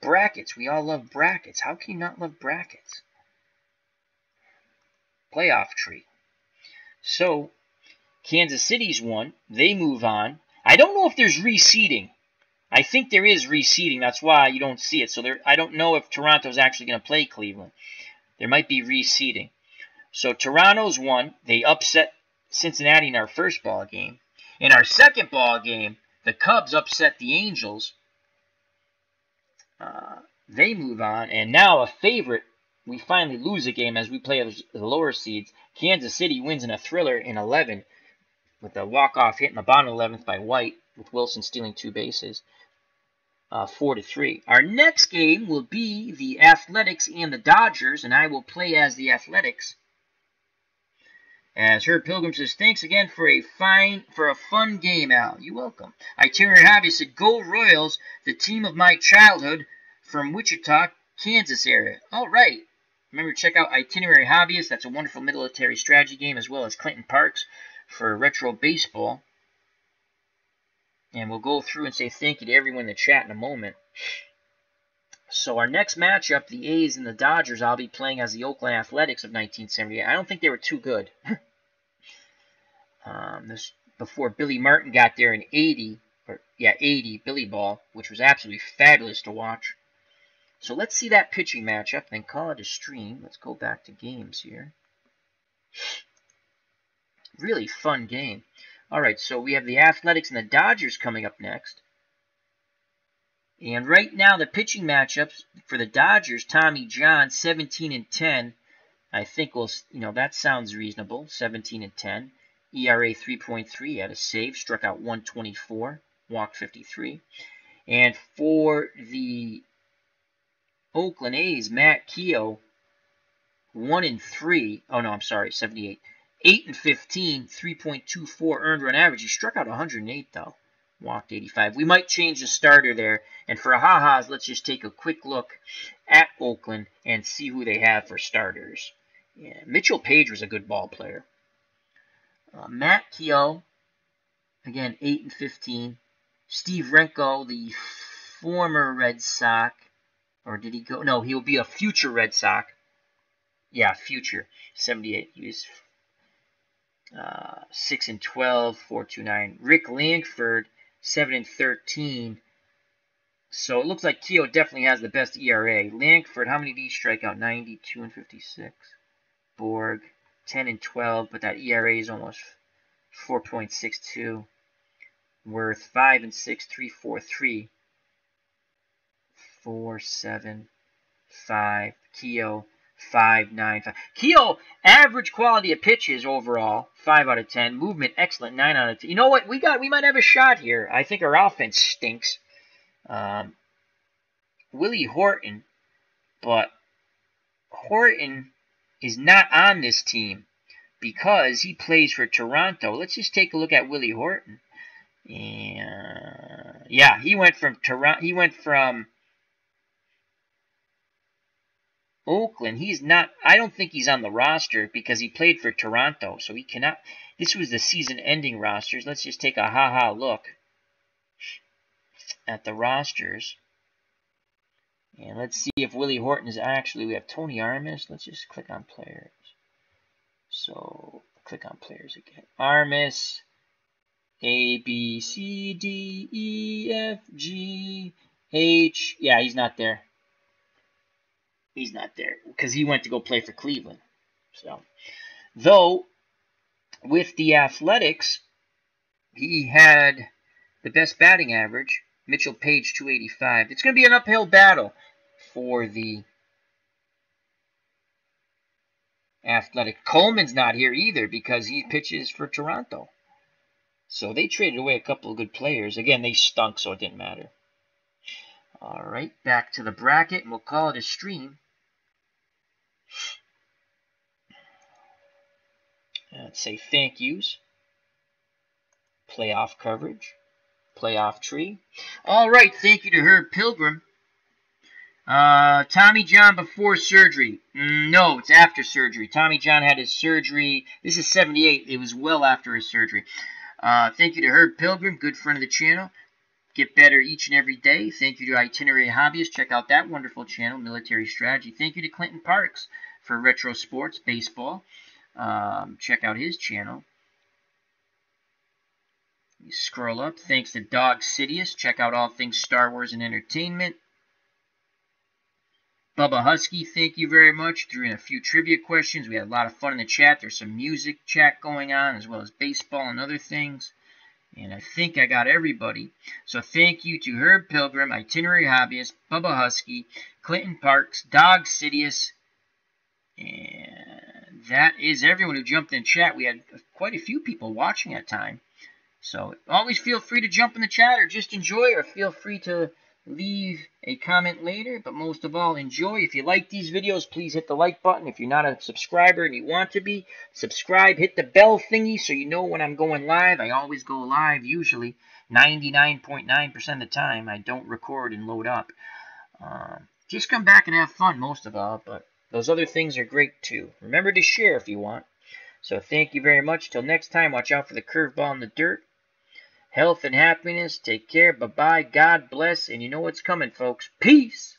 brackets. We all love brackets. How can you not love brackets? Playoff tree. So, Kansas City's won. They move on. I don't know if there's reseeding. I think there is reseeding. That's why you don't see it. So I don't know if Toronto's actually going to play Cleveland. There might be reseeding. So Toronto's won. They upset Cincinnati in our first ball game. In our second ball game, the Cubs upset the Angels. They move on. And now a favorite, we finally lose a game as we play the lower seeds. Kansas City wins in a thriller in 11 with a walk-off hit in the bottom 11th by White, with Wilson stealing 2 bases. 4-3. Our next game will be the Athletics and the Dodgers, and I will play as the Athletics. As Herb Pilgrim says, thanks again for a fun game, Al. You're welcome. Itinerary Hobby said, go Royals, the team of my childhood from Wichita, Kansas area. All right. Remember to check out Itinerary Hobbyist. That's a wonderful military strategy game, as well as Clinton Parks for retro baseball. And we'll go through and say thank you to everyone in the chat in a moment. So our next matchup, the A's and the Dodgers, I'll be playing as the Oakland Athletics of 1978. I don't think they were too good. This before Billy Martin got there in 80, Billy Ball, which was absolutely fabulous to watch. So let's see that pitching matchup, then call it a stream. Let's go back to games here. Really fun game. All right, so we have the Athletics and the Dodgers coming up next. And right now, the pitching matchups for the Dodgers, Tommy John, 17-10. I think that sounds reasonable, 17-10. ERA 3.3, had a save, struck out 124, walked 53. And for the Oakland A's, Matt Keogh, 1-3. Oh, no, I'm sorry, 78. 8-15, 3.24 earned run average. He struck out 108, though. Walked 85. We might change the starter there. And for ha-has, let's just take a quick look at Oakland and see who they have for starters. Yeah, Mitchell Page was a good ball player. Matt Keogh, again, 8-15. Steve Renko, the former Red Sox. Or did he go? No, he will be a future Red Sox. Yeah, future. 78. He was 6-12, 4.29. Rick Langford, 7-13. So it looks like Keogh definitely has the best ERA. Langford, how many did he strike out? 92 and 56. Borg, 10-12, but that ERA is almost 4.62. Worth, 5-6, 3.43. 4.75. Keogh, 5.95. Keogh, average quality of pitches overall, 5 out of 10. Movement, excellent, 9 out of 10. You know what? We might have a shot here. I think our offense stinks. Willie Horton, but Horton is not on this team because he plays for Toronto. Let's just take a look at Willie Horton. And yeah, he went from Toronto. He went from Oakland. He's not. I don't think he's on the roster because he played for Toronto, so he cannot. This was the season-ending rosters. Let's just take a ha-ha look at the rosters. And let's see if Willie Horton is actually, we have Tony Armas. Let's just click on players. So, click on players again. Armas, A, B, C, D, E, F, G, H. Yeah, he's not there. He's not there because he went to go play for Cleveland. So, though, with the Athletics, he had the best batting average. Mitchell Page, 285. It's going to be an uphill battle for the Athletic. Coleman's not here either because he pitches for Toronto. So they traded away a couple of good players. Again, they stunk, so it didn't matter. All right, back to the bracket, and we'll call it a stream. Let's say thank yous. Playoff coverage. Playoff tree. All right, thank you to Herb Pilgrim. Tommy John before surgery. No, it's after surgery. Tommy John had his surgery. This is 78. It was well after his surgery. Thank you to Herb Pilgrim, good friend of the channel. Get better each and every day. Thank you to Itinerary Hobbyist. Check out that wonderful channel, Military Strategy. Thank you to Clinton Parks for Retro Sports, Baseball. Check out his channel. You scroll up. Thanks to Dog Sidious. Check out all things Star Wars and entertainment. Bubba Husky, thank you very much. Threw in a few trivia questions. We had a lot of fun in the chat. There's some music chat going on, as well as baseball and other things. And I think I got everybody. So thank you to Herb Pilgrim, Itinerary Hobbyist, Bubba Husky, Clinton Parks, Dog Sidious. And that is everyone who jumped in chat. We had quite a few people watching at time. So always feel free to jump in the chat or just enjoy, or feel free to leave a comment later. But most of all, enjoy. If you like these videos, please hit the like button. If you're not a subscriber and you want to be, subscribe. Hit the bell thingy so you know when I'm going live. I always go live, usually 99.9% of the time. I don't record and load up. Just come back and have fun most of all, but those other things are great too. Remember to share if you want. So thank you very much. Till next time, watch out for the curveball in the dirt. Health and happiness. Take care. Bye-bye. God bless. And you know what's coming, folks. Peace.